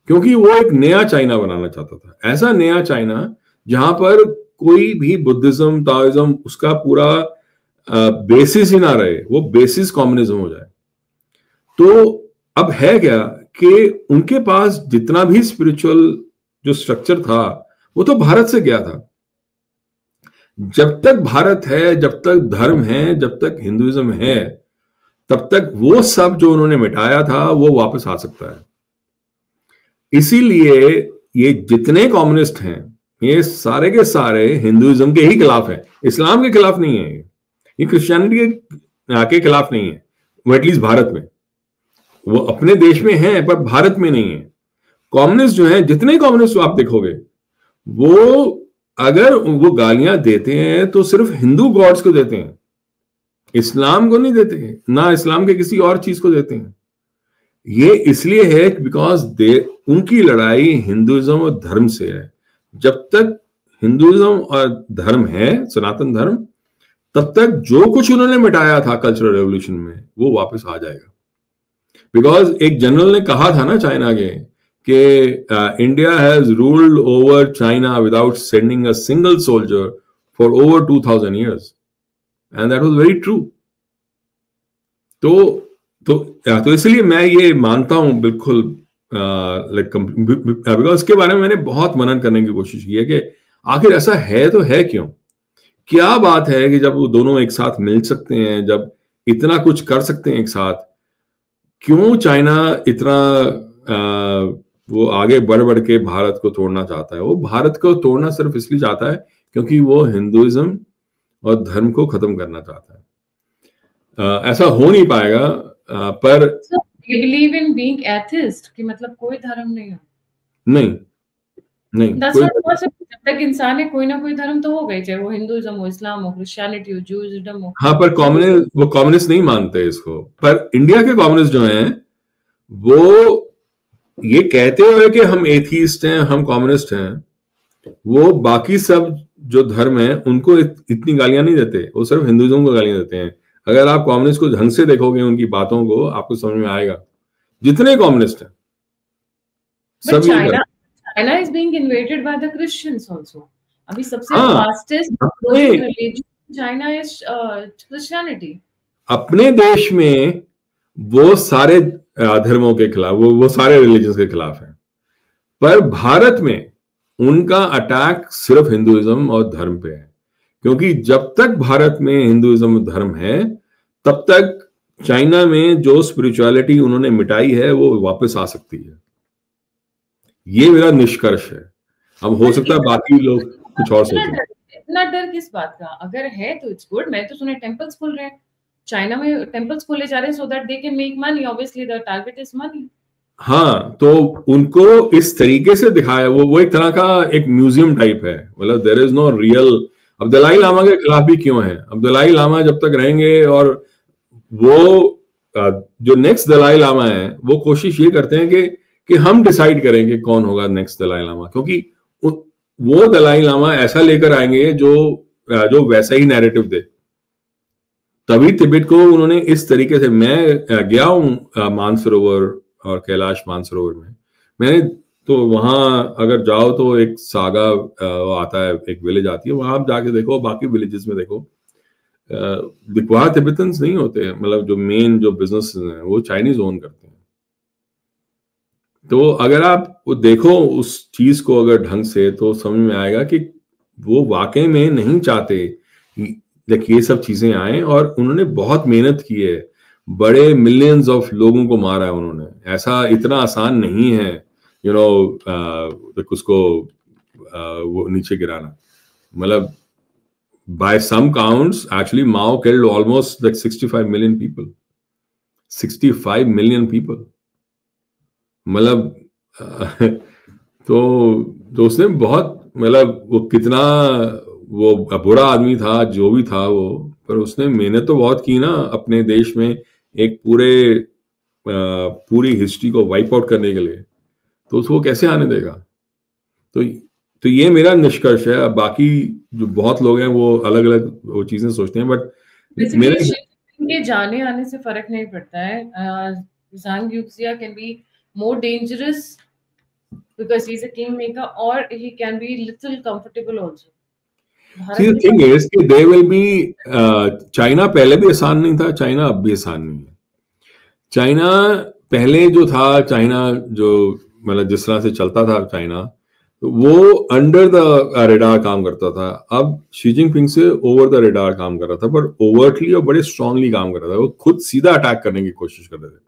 क्योंकि वो एक नया चाइना बनाना चाहता था। ऐसा नया चाइना जहां पर कोई भी बुद्धिज्म, ताओइज्म उसका पूरा बेसिस ही ना रहे, वो बेसिस कम्युनिज्म हो जाए। तो अब है क्या कि उनके पास जितना भी स्पिरिचुअल जो स्ट्रक्चर था वो तो भारत से गया था। जब तक भारत है, जब तक धर्म है, जब तक हिंदुइज्म है, तब तक वो सब जो उन्होंने मिटाया था वो वापस आ सकता है। इसीलिए ये जितने कम्युनिस्ट हैं, ये सारे के सारे हिंदुइज्म के ही खिलाफ हैं, इस्लाम के खिलाफ नहीं है। ये क्रिश्चियनिटी के खिलाफ नहीं है, वो एटलीस्ट भारत में। वो अपने देश में है पर भारत में नहीं है। कम्युनिस्ट जो है, जितने कम्युनिस्ट आप देखोगे, वो अगर वो गालियां देते हैं तो सिर्फ हिंदू गॉड्स को देते हैं, इस्लाम को नहीं देते हैं, ना इस्लाम के किसी और चीज को देते हैं। ये इसलिए है बिकॉज उनकी लड़ाई हिंदुइज्म और धर्म से है। जब तक हिंदुइज्म और धर्म है, सनातन धर्म, तब तक जो कुछ उन्होंने मिटाया था कल्चरल रेवोल्यूशन में वो वापस आ जाएगा। बिकॉज एक जनरल ने कहा था ना चाइना के कि India has ruled over China without sending a single soldier for over 2000 years, and that was very true. तो इसलिए मैं ये मानता हूं बिल्कुल, बिकॉज इसके बारे में मैंने बहुत मनन करने की कोशिश की है कि आखिर ऐसा है तो है क्यों? क्या बात है कि जब वो दोनों एक साथ मिल सकते हैं, जब इतना कुछ कर सकते हैं एक साथ, क्यों चाइना इतना वो आगे बढ़ के भारत को तोड़ना चाहता है? वो भारत को तोड़ना सिर्फ इसलिए चाहता है क्योंकि वो हिंदुइज्म और धर्म को खत्म करना चाहता है। ऐसा हो नहीं पाएगा। पर you believe in being atheist कि मतलब कोई धर्म नहीं हो? नहीं, That's not possible। जब तक इंसान है कोई ना कोई धर्म तो होगा ही, चाहे वो हिंदुइज्म हो, इस्लाम हो, क्रिश्चियनिटी हो, जूइज्म हो। हाँ, पर वो कम्युनिस्ट नहीं मानते इसको। पर इंडिया के कम्युनिस्ट जो हैं वो ये कहते हुए कि हम एथीस्ट हैं, हम कम्युनिस्ट हैं, वो बाकी सब जो धर्म है उनको इतनी गालियां नहीं देते, वो सिर्फ हिंदुइज्म को गालियां देते हैं। अगर आप कम्युनिस्ट को ढंग से देखोगे, उनकी बातों को, आपको समझ में आएगा। जितने कम्युनिस्ट हैं सब China is being invaded by the Christians also। अभी सबसे fastest religion China is Christianity. अपने देश में वो सारे धर्मों के खिलाफ, वो सारे रिलीजन के खिलाफ है। पर भारत में उनका अटैक सिर्फ हिंदुइज्म और धर्म पे है, क्योंकि जब तक भारत में हिंदुइज्म और धर्म है तब तक चाइना में जो स्पिरिचुअलिटी उन्होंने मिटाई है वो वापस आ सकती है। ये मेरा निष्कर्ष है। अब हो सकता है बाकी लोग कुछ और सोचें। इतना डर किस बात का? अगर है तो इट्स गुड। मैं तो सुने टेंपल्स खुल रहे हैं चाइना में, टेंपल्स खोले जा रहे हैं so that they can make money. Obviously the target is money. हाँ, तो उनको इस तरीके से दिखाया, वो एक तरह का एक म्यूजियम टाइप है, मतलब देयर इज नो रियल। अब दलाई लामा के खिलाफ भी क्यों है? अब दलाई लामा जब तक रहेंगे, और वो जो नेक्स्ट दलाई लामा है वो कोशिश ये करते हैं कि हम डिसाइड करेंगे कौन होगा नेक्स्ट दलाई लामा, क्योंकि वो दलाई लामा ऐसा लेकर आएंगे जो वैसा ही नैरेटिव दे। तभी तिब्बत को उन्होंने इस तरीके से, मैं गया हूं मानसरोवर और कैलाश मानसरोवर में, मैंने तो वहां अगर जाओ तो एक सागा आता है, एक विलेज आती है, वहां आप जाके देखो, बाकी विलेजेस में देखो, वहां तिब्बतन्स नहीं होते हैं, मतलब जो मेन जो बिजनेस हैं वो चाइनीज ओन करते हैं। तो अगर आप वो देखो उस चीज को अगर ढंग से, तो समझ में आएगा कि वो वाकई में नहीं चाहते देखिए ये सब चीजें आए, और उन्होंने बहुत मेहनत की है, बड़े मिलियंस ऑफ लोगों को मारा है उन्होंने। ऐसा इतना आसान नहीं है उसको वो नीचे गिराना। मतलब by some counts actually Mao killed almost like 65 million people, 65 million people। मतलब तो उसने बहुत, मतलब वो कितना वो बुरा आदमी था जो भी था वो, पर उसने मेहनत तो बहुत की ना अपने देश में एक पूरी हिस्ट्री को वाइप आउट करने के लिए, तो उसको कैसे आने देगा? तो ये मेरा निष्कर्ष है। अब बाकी जो बहुत लोग हैं वो अलग अलग वो चीजें सोचते हैं, बट मेरे के जाने आने से फर्क नहीं पड़ता है। Zhang Yuxia can be more dangerous because he's a kingmaker, or he can be little comfortable also. See, the thing is कि they will be चाइना पहले भी आसान नहीं था, चाइना अब भी आसान नहीं है। चाइना पहले जो था, चाइना जो मतलब जिस तरह से चलता था चाइना, वो अंडर द रेडार काम करता था। अब शी जिनपिंग से ओवर द रेडार काम कर रहा था, पर ओवरटली और बड़े स्ट्रांगली काम कर रहा था। वो खुद सीधा अटैक करने की कोशिश कर रहे थे।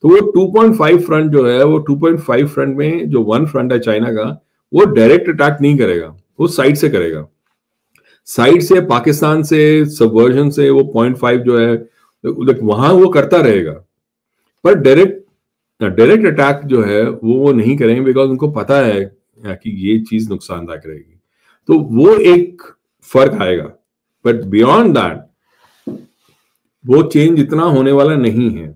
तो वो 2.5 फ्रंट जो है, वो 2.5 फ्रंट में जो 1 फ्रंट है चाइना का, वो डायरेक्ट अटैक नहीं करेगा, वो साइड से करेगा। साइड से, पाकिस्तान से, सबवर्जन से, वो 0.5 जो है वहां वो करता रहेगा, पर डायरेक्ट अटैक जो है वो नहीं करेंगे, बिकॉज उनको पता है कि ये चीज नुकसानदायक रहेगी। तो वो एक फर्क आएगा, बट बियॉन्ड दैट वो चेंज इतना होने वाला नहीं है।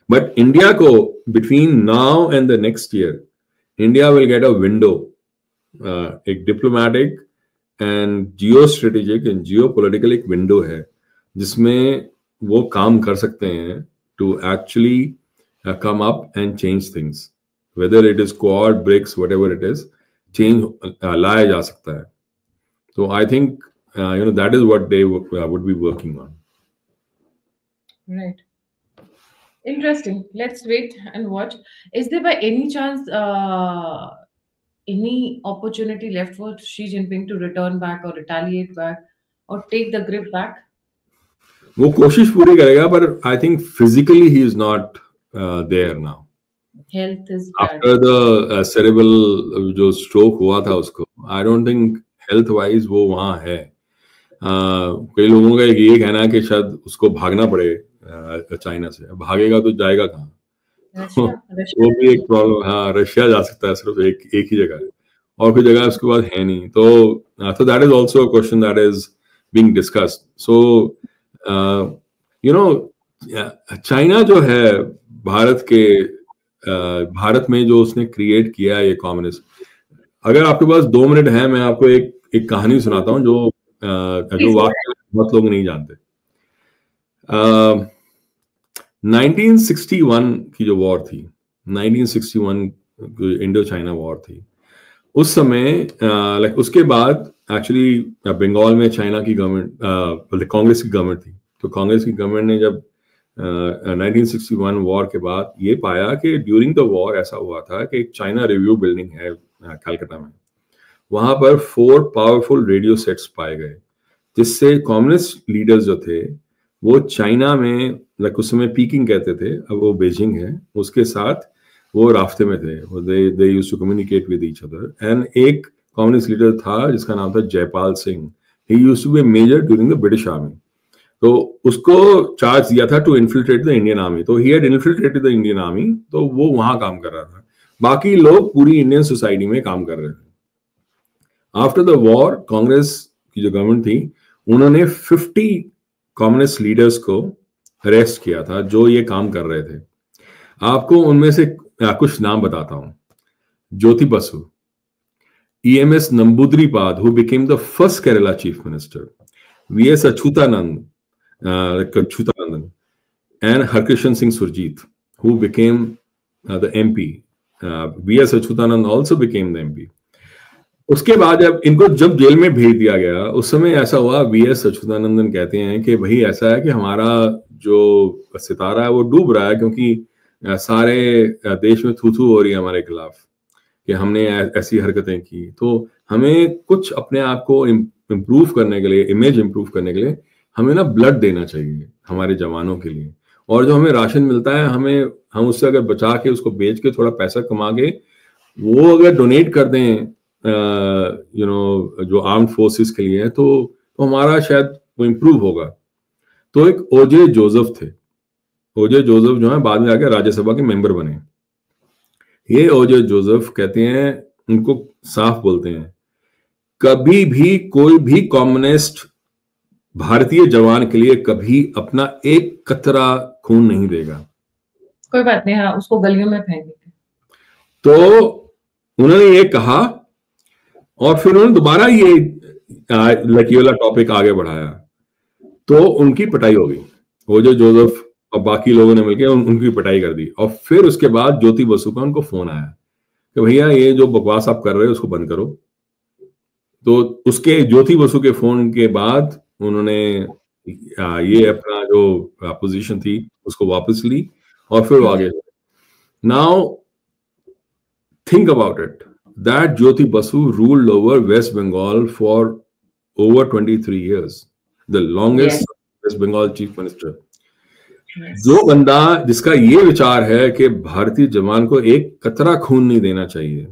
बट इंडिया को between now and the next year, India will get a window, एक diplomatic and geo strategic and geo political एक विंडो है जिसमें वो काम कर सकते हैं to actually come up and change things, whether it is Quad, BRICS, whatever it is, change लाया जा सकता है। So I think that is what they would be working on. Right. Interesting. Let's wait and watch. Is there by any chance any opportunity left for Xi Jinping to return back or retaliate back or take the grip back? वो कोशिश पूरी करेगा, पर I think physically he is not there now. Health is bad. After the cerebral जो stroke हुआ था उसको, I don't think health wise वो वहाँ है। कई लोगों का ये कहना है कि शायद उसको भागना पड़े चाइना से। भागेगा तो जाएगा कहाँ? वो भी एक प्रॉब्लम। हाँ, रशिया जा सकता है, सिर्फ एक ही जगह है, और कोई जगह उसके बाद है नहीं। तो that is also a question that is being discussed. So China जो है भारत में जो उसने क्रिएट किया है ये कम्युनिस्ट, अगर आपके पास 2 मिनट है, मैं आपको एक कहानी सुनाता हूँ जो वाकई बहुत लोग नहीं जानते। 1961 की जो वॉर थी, 1961 इंडो चाइना वॉर थी, उस समय उसके बाद एक्चुअली बंगाल में चाइना की गवर्नमेंट, कांग्रेस की गवर्नमेंट थी। तो कांग्रेस की गवर्नमेंट ने जब 1961 वॉर के बाद ये पाया कि ड्यूरिंग द वॉर ऐसा हुआ था कि एक चाइना रिव्यू बिल्डिंग है कलकत्ता में, वहां पर 4 पावरफुल रेडियो सेट्स पाए गए, जिससे कम्युनिस्ट लीडर्स जो थे वो चाइना में, लाइक उस समय पीकिंग कहते थे, अब वो बीजिंग है, उसके साथ वो रास्ते में थे, they used to communicate with each other. And एक कम्युनिस्ट लीडर था जिसका नाम था Jaipal Singh, he used to be major during the British army. तो उसको चार्ज दिया था to infiltrate the Indian army, तो he had infiltrated the Indian army, तो वो वहां काम कर रहा था, बाकी लोग पूरी इंडियन सोसाइटी में काम कर रहे थे। आफ्टर द वॉर कांग्रेस की जो गवर्नमेंट थी, उन्होंने 50 कम्युनिस्ट लीडर्स को अरेस्ट किया था जो ये काम कर रहे थे। आपको उनमें से कुछ नाम बताता हूं। Jyoti Basu, EMS Nambudripad, who became the first Kerala chief minister, V.S. Achyutanand, and Harkishan Singh Surjit, who became the MP. V.S. Achyutanand also became the MP. उसके बाद जब इनको जेल में भेज दिया गया, उस समय ऐसा हुआ, V.S. अच्युतानंदन कहते हैं कि भाई ऐसा है कि हमारा जो सितारा है वो डूब रहा है, क्योंकि सारे देश में थू थू हो रही है हमारे खिलाफ कि हमने ऐसी हरकतें की, तो हमें कुछ अपने आप को इम्प्रूव करने के लिए, इमेज इम्प्रूव करने के लिए हमें ना ब्लड देना चाहिए हमारे जवानों के लिए, और जो हमें राशन मिलता है हम उससे अगर बचा के उसको बेच के थोड़ा पैसा कमा के वो अगर डोनेट कर दें जो आर्म्ड फोर्सेस के लिए, तो हमारा शायद वो इम्प्रूव होगा। तो एक ओजे जोसेफ थे, ओजे जोसेफ जो है बाद में आके राज्यसभा के मेंबर बने। ये ओजे जोसेफ कहते हैं, उनको साफ बोलते हैं, कभी भी कोई भी कम्युनिस्ट भारतीय जवान के लिए कभी अपना एक कतरा खून नहीं देगा। कोई बात नहीं, हाँ, उसको गलियों में फेंक देंगे। तो उन्होंने ये कहा और फिर उन्होंने दोबारा ये लकी वाला टॉपिक आगे बढ़ाया, तो उनकी पिटाई हो गई। ओजे जोसेफ और बाकी लोगों ने मिलकर उनकी पिटाई कर दी, और फिर उसके बाद ज्योति बसु का उनको फोन आया कि भैया ये जो बकवास आप कर रहे हो उसको बंद करो। तो उसके ज्योति बसु के फोन के बाद उन्होंने ये अपना जो पोजीशन थी उसको वापस ली और फिर आगे। Now think about it, that Jyoti Basu ruled over West Bengal for over 23 years, the longest West Bengal chief minister. जो बंदा जिसका ये विचार है कि भारतीय जवान को एक कतरा खून नहीं देना चाहिए,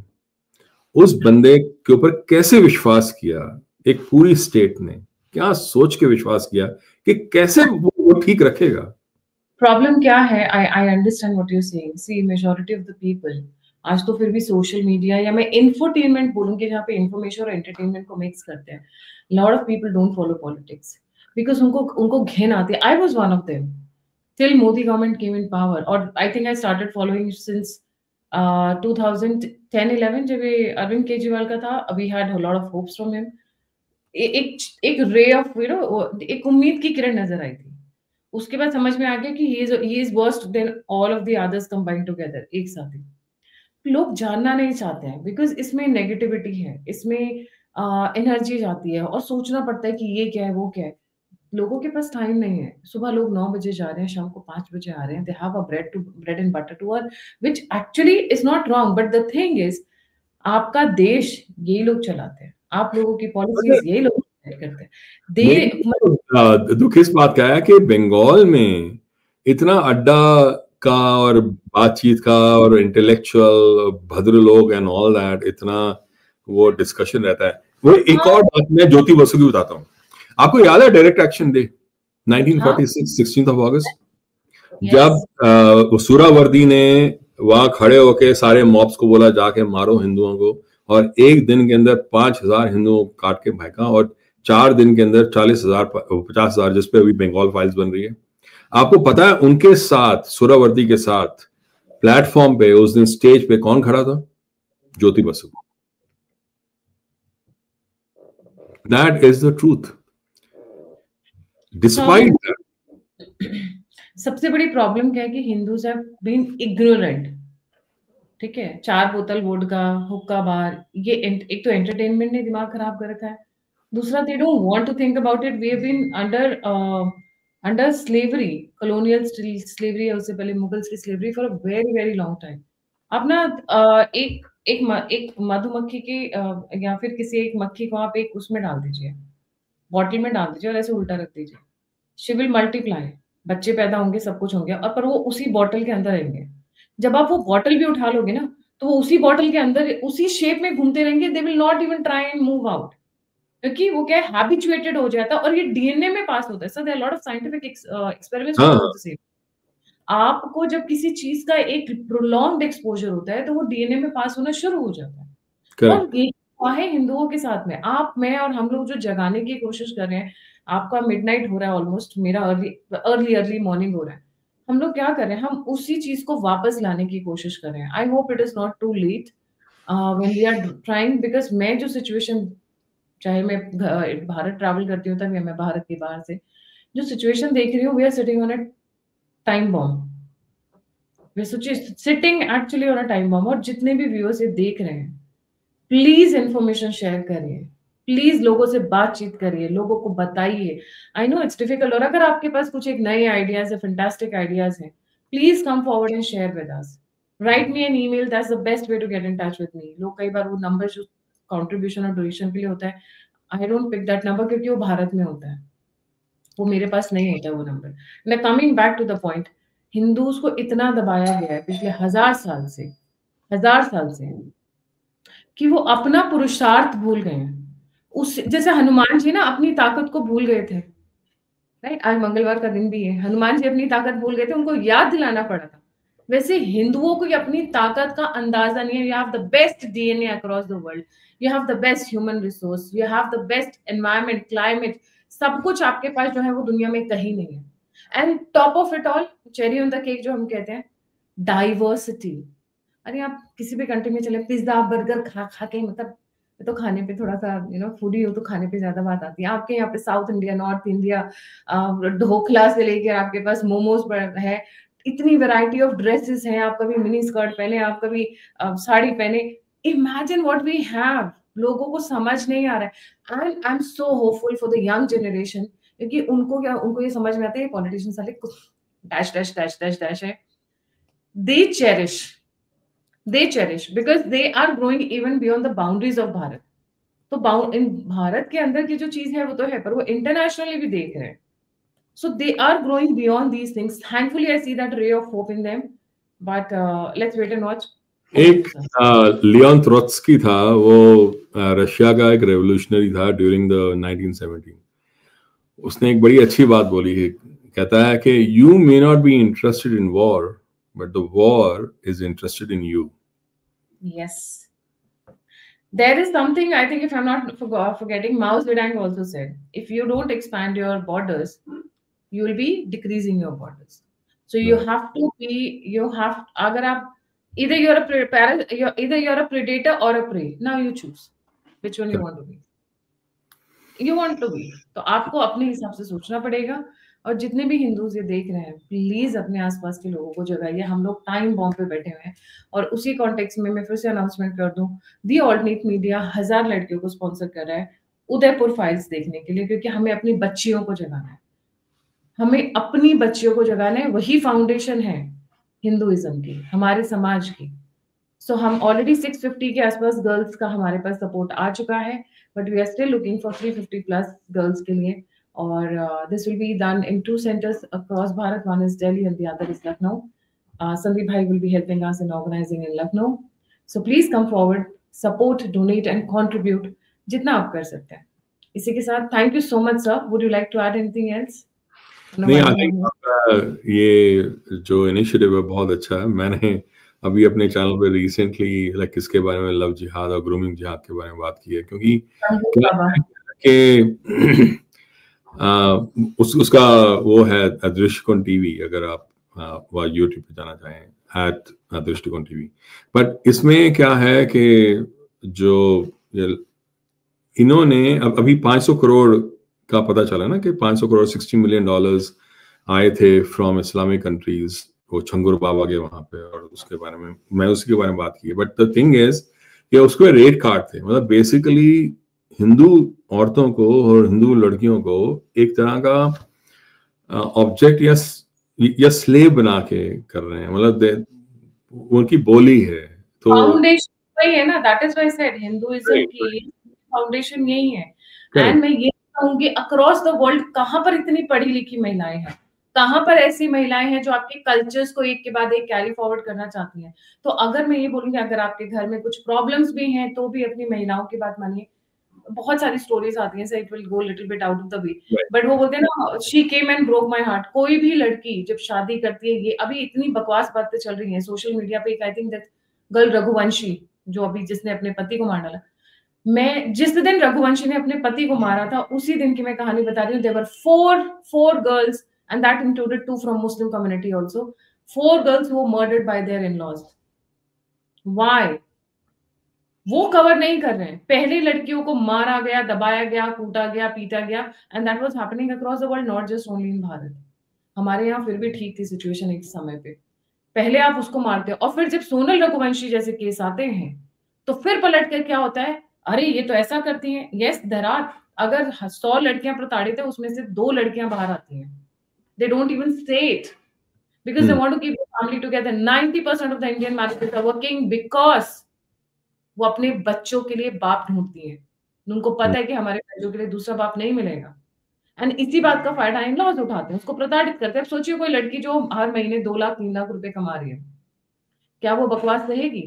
उस बंदे के ऊपर कैसे विश्वास किया एक पूरी स्टेट ने, क्या सोच के विश्वास किया कि कैसे वो ठीक रखेगा। प्रॉब्लम क्या है, I understand what you saying. See majority of the people आज तो फिर भी सोशल मीडिया या मैं इंफोटेनमेंट बोलूंगी जहाँ पे इंफॉर्मेशन और एंटरटेनमेंट को मिक्स करते हैं। Lot of people don't follow politics because उनको घिन आती है। I was one of them till Modi government came in power, or I think I started following since 2010-11 जब ये अरविंद केजरीवाल का था। We had a lot of hopes from him. एक ray of एक उम्मीद की किरण नजर आई थी। उसके बाद समझ में आ गया कि he is worse than all of the others combined together, एक साथ ही। लोग जानना नहीं चाहते हैं बिकॉज इसमें नेगेटिविटी है, इसमें एनर्जी जाती है और सोचना पड़ता है कि ये क्या है वो क्या है। लोगों के पास टाइम नहीं है। सुबह लोग 9 बजे जा रहे हैं, शाम को 5 बजे आ रहे हैं। They have a bread and butter to earn, which actually is not wrong, but the thing is आपका देश यही लोग चलाते हैं, आप लोगों की पॉलिसीज यही लोग करते हैं। दुख इस बात का है कि बंगाल में इतना अड्डा का और बातचीत का और इंटेलेक्चुअल भद्र लोग एंड ऑल दैट, इतना वो डिस्कशन रहता है। वो एक और बात मैं ज्योति बसु की बताता हूँ। आपको याद है डायरेक्ट एक्शन डे 1946 16 ऑफ अगस्त, जब सुरावर्दी ने वहां खड़े होके सारे मॉब्स को बोला जाके मारो हिंदुओं को, और एक दिन के अंदर 5,000 हिंदुओं को काट के फेंका, और 4 दिन के अंदर 40,000 50,000 जिस पे अभी बंगाल फाइल्स बन रही है। आपको पता है उनके साथ, सुरावर्दी के साथ प्लेटफॉर्म पे उस दिन स्टेज पे कौन खड़ा था? Jyoti Basu. That is the truth. Despite सबसे बड़ी प्रॉब्लम क्या है कि हिंदूज हैव बीन इग्नोरेंट। ठीक है, 4 बोतल वोडका, हुक्का बार, ये एक तो एंटरटेनमेंट ने दिमाग खराब कर रखा है। दूसरा, they don't want to think about it. We have been under slavery colonial slavery है, उससे पहले मुगल्स की slavery for a very very long time. आप ना एक मधुमक्खी की या फिर किसी एक मक्खी को आप एक उसमें डाल दीजिए, बॉटल में डाल दीजिए और ऐसे उल्टा रख दीजिए. शी विल मल्टीप्लाई, बच्चे पैदा होंगे, सब कुछ होंगे, और पर वो उसी बॉटल के अंदर रहेंगे. जब आप वो बॉटल भी उठा लोगे ना, तो वो उसी बॉटल के अंदर उसी शेप में घूमते रहेंगे. They will not even try and move out, क्योंकि वो क्या है, हैबिचुएटेड हो जाता है और ये डीएनए में पास होता है. So there are lot of scientific experiments to हाँ, शो द सेम. आपको जब किसी चीज का एक प्रोलॉन्ग्ड एक्सपोजर होता है तो वो डीएनए में पास होना शुरू हो जाता है. और करेक्ट. ये हुआ है हिंदुओं के साथ में. आप, मैं और हम लोग जो जगाने की कोशिश कर रहे हैं, आपका मिडनाइट हो रहा है ऑलमोस्ट, मेरा अर्ली मॉर्निंग हो रहा है. हम लोग क्या कर रहे हैं, हम उसी चीज को वापस लाने की कोशिश कर रहे हैं. I hope it is not too late when we are trying, because मैं जो सिचुएशन, चाहे मैं भारत ट्रैवल करती हूँ तब या मैं भारत के बाहर से जो सिचुएशन देख रही हूँ, we are sitting on a time bomb. We are sitting actually on a time bomb. और जितने भी व्यूअर्स ये देख रहे हैं, प्लीज इंफॉर्मेशन शेयर करिए, प्लीज लोगों से बातचीत करिए, लोगों को बताइए. आई नो इट्स डिफिकल्ट, और अगर आपके पास कुछ एक नए आइडियाज है, फैंटास्टिक आइडियाज हैं, please come forward and share with us. Write me an email, that's the best way to get in touch with me. लोग कई बार वो नंबर जो कंट्रीब्यूशन और डोनेशन के लिए होता है, I don't pick that number, क्योंकि वो भारत में होता है, वो मेरे पास नहीं होता वो नंबर. मैं coming back to the point, Hindus को इतना दबाया गया है पिछले 1000 साल से कि वो अपना पुरुषार्थ भूल गए हैं. उस जैसे हनुमान जी ना अपनी ताकत को भूल गए थे, राइट. आज मंगलवार का दिन भी है, हनुमान जी अपनी ताकत भूल गए थे, उनको याद दिलाना पड़ा था. वैसे हिंदुओं को अपनी ताकत का अंदाजा नहीं है. You have the best DNA across the world, you have the best human resource, you have the best environment, climate, सब कुछ आपके पास जो है वो दुनिया में कहीं नहीं है. And top of it all, cherry on the cake जो हम कहते हैं, डाइवर्सिटी. अरे आप किसी भी कंट्री में चले, पिज्जा बर्गर खा खा के, मतलब तो खाने पे थोड़ा सा फूडी हो तो खाने पे ज्यादा बात आती है. आपके यहाँ पे south India, north India, dhokla से लेकर आपके पास मोमोज है, इतनी वैरायटी ऑफ ड्रेसेस हैं. आप कभी मिनी स्कर्ट पहने, आप कभी साड़ी पहने. Imagine what we have. लोगों को समझ नहीं आ रहा है. And I am so hopeful for the young generation, क्योंकि उनको ये समझ में आता है पॉलिटिशियन साले dash dash dash dash dash है. They cherish because they are growing even beyond the boundaries of Bharat. तो इन भारत के अंदर की जो चीज है वो तो है, पर वो इंटरनेशनली भी देख रहे हैं. So they are growing beyond these things. Thankfully, I see that ray of hope in them. But let's wait and watch. एक लियोन ट्रोत्स्की था, वो रशिया का एक रेवोल्यूशनरी था ड्यूरिंग द 1917. उसने एक बड़ी अच्छी बात बोली है. कहता है कि you may not be interested in war, but the war is interested in you. Yes. There is something, I think, if I'm not forgetting, Mao Zedong also said, if you don't expand your borders, you will be decreasing your borders. So you have to be, agar aap, either you're a predator or a prey. Now you choose which one you want to be. You want to be. तो आपको अपने हिसाब से सोचना पड़ेगा. और जितने भी हिंदूज ये देख रहे हैं, प्लीज अपने आसपास के लोगों को जगाइए. हम लोग टाइम बॉम्ब पे बैठे हुए हैं. और उसी कॉन्टेक्स्ट में मैं फिर से अनाउंसमेंट कर दूं, दी ऑल्टरनेट मीडिया 1000 लड़कियों को स्पॉन्सर कर रहा है उदयपुर फाइल्स देखने के लिए, क्योंकि हमें अपनी बच्चियों को जगाना है. हमें अपनी बच्चियों को जगाना है. वही फाउंडेशन है हिंदुइज्म की, हमारे समाज की. सो हम ऑलरेडी 650 के आसपास गर्ल्स का हमारे पास सपोर्ट आ चुका है, but we are still looking for 350 plus girls के लिए. Or this will be done in 2 centers across Bharat. One is Delhi and the other is Lucknow. Sandeep Bhai will be helping us in organizing in Lucknow. So please come forward, support, donate and contribute जितना आप कर सकते हैं. इसी के साथ thank you so much sir. Would you like to add anything else? नहीं, I think ये जो इनिशिएटिव है बहुत अच्छा है. मैंने अभी अपने चैनल पे रिसेंटली किसके बारे में, लव जिहाद और ग्रूमिंग जिहाद के बारे में बात की है, क्योंकि कि उसका वो है दृष्टिकोण टीवी. अगर आप वह यूट्यूब पे जाना चाहें @दृष्टिकोण टीवी. बट इसमें क्या है कि जो इन्होंने अभी 500 करोड़ का पता चला ना, कि 500 करोड़ $60 मिलियन आए थे फ्रॉम इस्लामिक कंट्रीज, वो छंगुर बाबा के वहां पे. और उसके बारे में मैं उसके बारे में बात की. बट द थिंग इज कि उसको रेट कार्ड थे. मतलब बेसिकली हिंदू औरतों को और हिंदू लड़कियों को एक तरह का ऑब्जेक्ट या स्लेव बना के कर रहे हैं, मतलब उनकी बोली है। तो फाउंडेशन वही है ना, that is why said Hinduism की फाउंडेशन यही है। एंड मैं ये कहूंगी अक्रॉस द वर्ल्ड कहां पर इतनी पढ़ी लिखी महिलाएं हैं, कहां पर ऐसी महिलाएं हैं जो आपके कल्चर्स को एक के बाद एक कैरी फॉरवर्ड करना चाहती हैं। तो अगर मैं ये बोलूंगी अगर आपके घर में कुछ प्रॉब्लम्स भी हैं तो भी अपनी महिलाओं की बात मानिए। बहुत सारी स्टोरीज आती हैं, so it will go little bit out of the way, but वो बोलते हैं ना she came and broke my heart. कोई भी लड़की जब शादी करती है, ये अभी इतनी बकवास बातें चल रही हैं सोशल मीडिया पे, I think that girl Raghuvanshi जो अभी जिसने अपने पति को मार डाला, मैं जिस दिन रघुवंशी ने अपने पति को मारा था उसी दिन की मैं कहानी बता रही हूँ। There were four girls and that included 2 from Muslim community also, 4 girls who were murdered by their in-laws. Why? वो कवर नहीं कर रहे हैं। पहले लड़कियों को मारा गया, दबाया गया, कूटा गया, पीटा गया, and that was happening across the world, not just only in Bharat. हमारे यहाँ फिर भी ठीक थी सिचुएशन एक समय पे। पहले आप उसको मारते हो और फिर जब सोनल रघुवंशी जैसे केस आते हैं तो फिर पलट कर क्या होता है, अरे ये तो ऐसा करती हैं। यस देयर आर, अगर 100 लड़कियां प्रताड़ित है उसमें से 2 लड़कियां बाहर आती हैं। They don't even say it because they want to keep the family together. 90% of the Indian marriages are working because वो अपने बच्चों के लिए बाप ढूंढती है। उनको पता है कि हमारे बच्चों के लिए दूसरा बाप नहीं मिलेगा, एंड इसी बात का फायदा इन लॉज उठाते हैं, उसको प्रताड़ित करते हैं। अब सोचिए कोई लड़की जो हर महीने 2 लाख 3 लाख रुपए कमा रही है, क्या वो बकवास रहेगी?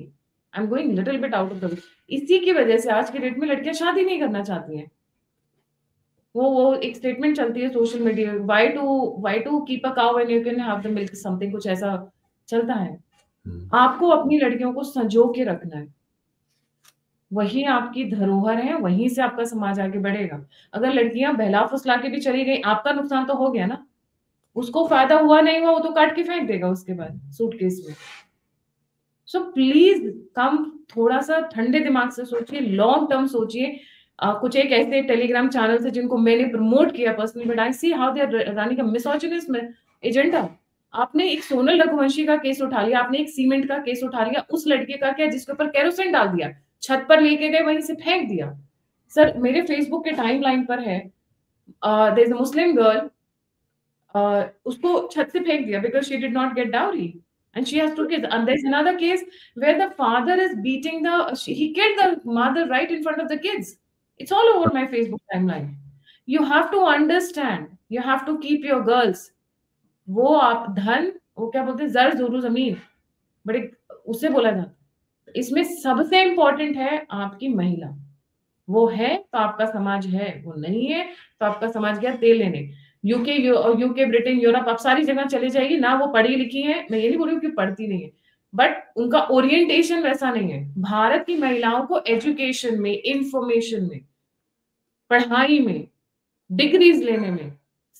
I am going little bit out of the way. इसी की वजह से आज के डेट में लड़कियां शादी नहीं करना चाहती हैं। वो एक स्टेटमेंट चलती है social media, why to keep a cow when you can have the milk, something कुछ ऐसा चलता है। आपको अपनी लड़कियों को संजो के रखना है, वही आपकी धरोहर है, वहीं से आपका समाज आगे बढ़ेगा। अगर लड़कियां बहला फुसला के भी चली गई, आपका नुकसान तो हो गया ना, उसको फायदा हुआ नहीं हुआ वो तो काट के फेंक देगा उसके बाद सूटकेस में। सो प्लीज कम, थोड़ा सा ठंडे दिमाग से सोचिए, लॉन्ग टर्म सोचिए। कुछ एक ऐसे टेलीग्राम चैनल है जिनको मैंने प्रमोट किया personally, but I see how they are running a misogynist agenda. आपने एक सोनल रघुवंशी का केस उठा लिया, आपने एक सीमेंट का केस उठा लिया, उस लड़के का क्या जिसके ऊपर केरोसिन डाल दिया, छत पर लेके गए वहीं से फेंक दिया। सर मेरे फेसबुक के टाइमलाइन पर है, there is a Muslim girl, उसको छत से फेंक दिया because she did not get dowry and she has 2 kids, and there's another case where the father is beating he killed the mother right in front of the kids. It's all over my Facebook timeline. You have to understand, you have to keep your girls, वो आप धन, वो क्या बोलते हैं, जर जोरू जमीन, बड़े उसे बोला जाता है। इसमें सबसे इंपॉर्टेंट है आपकी महिला, वो है तो आपका समाज है, वो नहीं है तो आपका समाज गया तेल लेने। यूके ब्रिटेन यूरोप आप सारी जगह चले जाइए ना, वो पढ़ी लिखी है, मैं ये नहीं बोल रही हूँ कि पढ़ती नहीं है, बट उनका ओरिएंटेशन वैसा नहीं है। भारत की महिलाओं को एजुकेशन में, इंफॉर्मेशन में, पढ़ाई में, डिग्रीज लेने में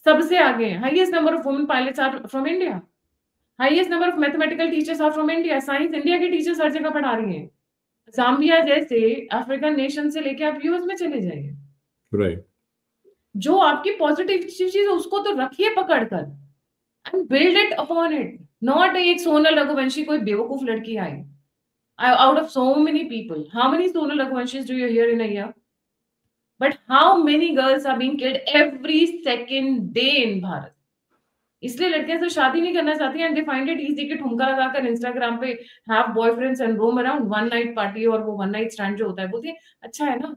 सबसे आगे है। Highest number of women pilots are from India, highest number of mathematical teachers are from India. Science India के टीचर्स हर जगह पढ़ा रही हैं। जाम्बिया जैसे अफ्रीकन नेशन से लेके आप यूएस में चले जाइए, राइट। जो आपकी पॉजिटिव चीज है उसको तो रखिए पकड़कर and build it upon it. Not एक सोनल रघुवंशी कोई बेवकूफ लड़की आई, out of so many people, how many Sonal Raghuvanshis do you hear in a year? But how many girls are being killed every second day in Bharat? इसलिए लड़कियां से शादी नहीं करना चाहती हैं, and they find it easy कि ठुमका लगाकर इंस्टाग्राम पे have boyfriends and roam around, one night party, और वो वन नाइट स्टैंड जो होता है, बोलती है अच्छा है ना,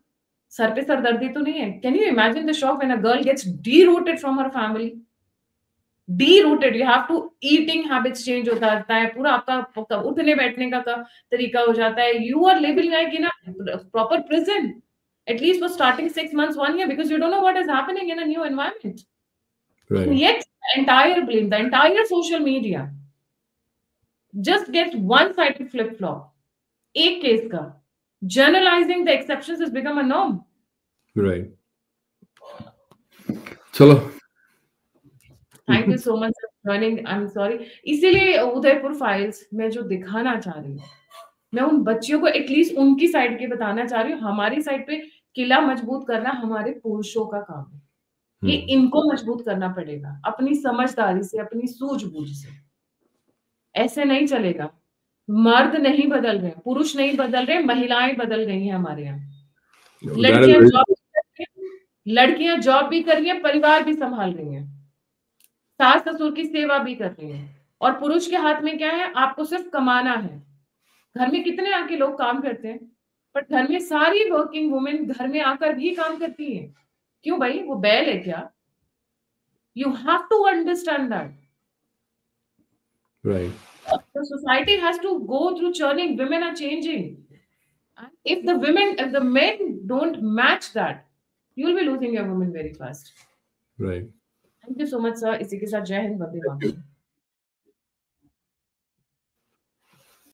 सर पे सरदर्दी तो नहीं है। Can you imagine the shock when a girl gets derooted from her family, derooted, you have to, eating habits change हो जाता है, पूरा आपका उठने बैठने का तरीका हो जाता है। You are living like in a proper prison at least for starting 6 months, 1 year, because you don't know what is happening in a new environment. Right. And yet entire blame, the entire social media just gets one-sided flip-flop. एक case का generalizing the exceptions has become a norm. Right. चलो, thank you so much for joining. I am sorry, इसीलिए Udaipur files में जो दिखाना चाह रही हूँ, मैं उन बच्चियों को एटलीस्ट उनकी साइड के बताना चाह रही हूँ। हमारी साइड पे किला मजबूत करना हमारे पुरुषों का काम है, ये इनको मजबूत करना पड़ेगा अपनी समझदारी से, अपनी सूझबूझ से। ऐसे नहीं चलेगा। मर्द नहीं बदल रहे, पुरुष नहीं बदल रहे, महिलाएं बदल गई हैं हमारे यहाँ। लड़कियां जॉब भी कर रही हैं, परिवार भी संभाल रही हैं। सास ससुर की सेवा भी करनी है, और पुरुष के हाथ में क्या है, आपको सिर्फ कमाना है। घर में कितने आके लोग काम करते हैं, बट घर में सारी वर्किंग वुमेन घर में आकर भी काम करती है। क्यों भाई, वो बैल है क्या? You have to understand that Right. the society has to go through churning. Women are changing. And if the men don't match that, you will be losing your women very fast. Right. Thank you so much, sir. इसी के साथ जय हिंद, वंदे मातरम।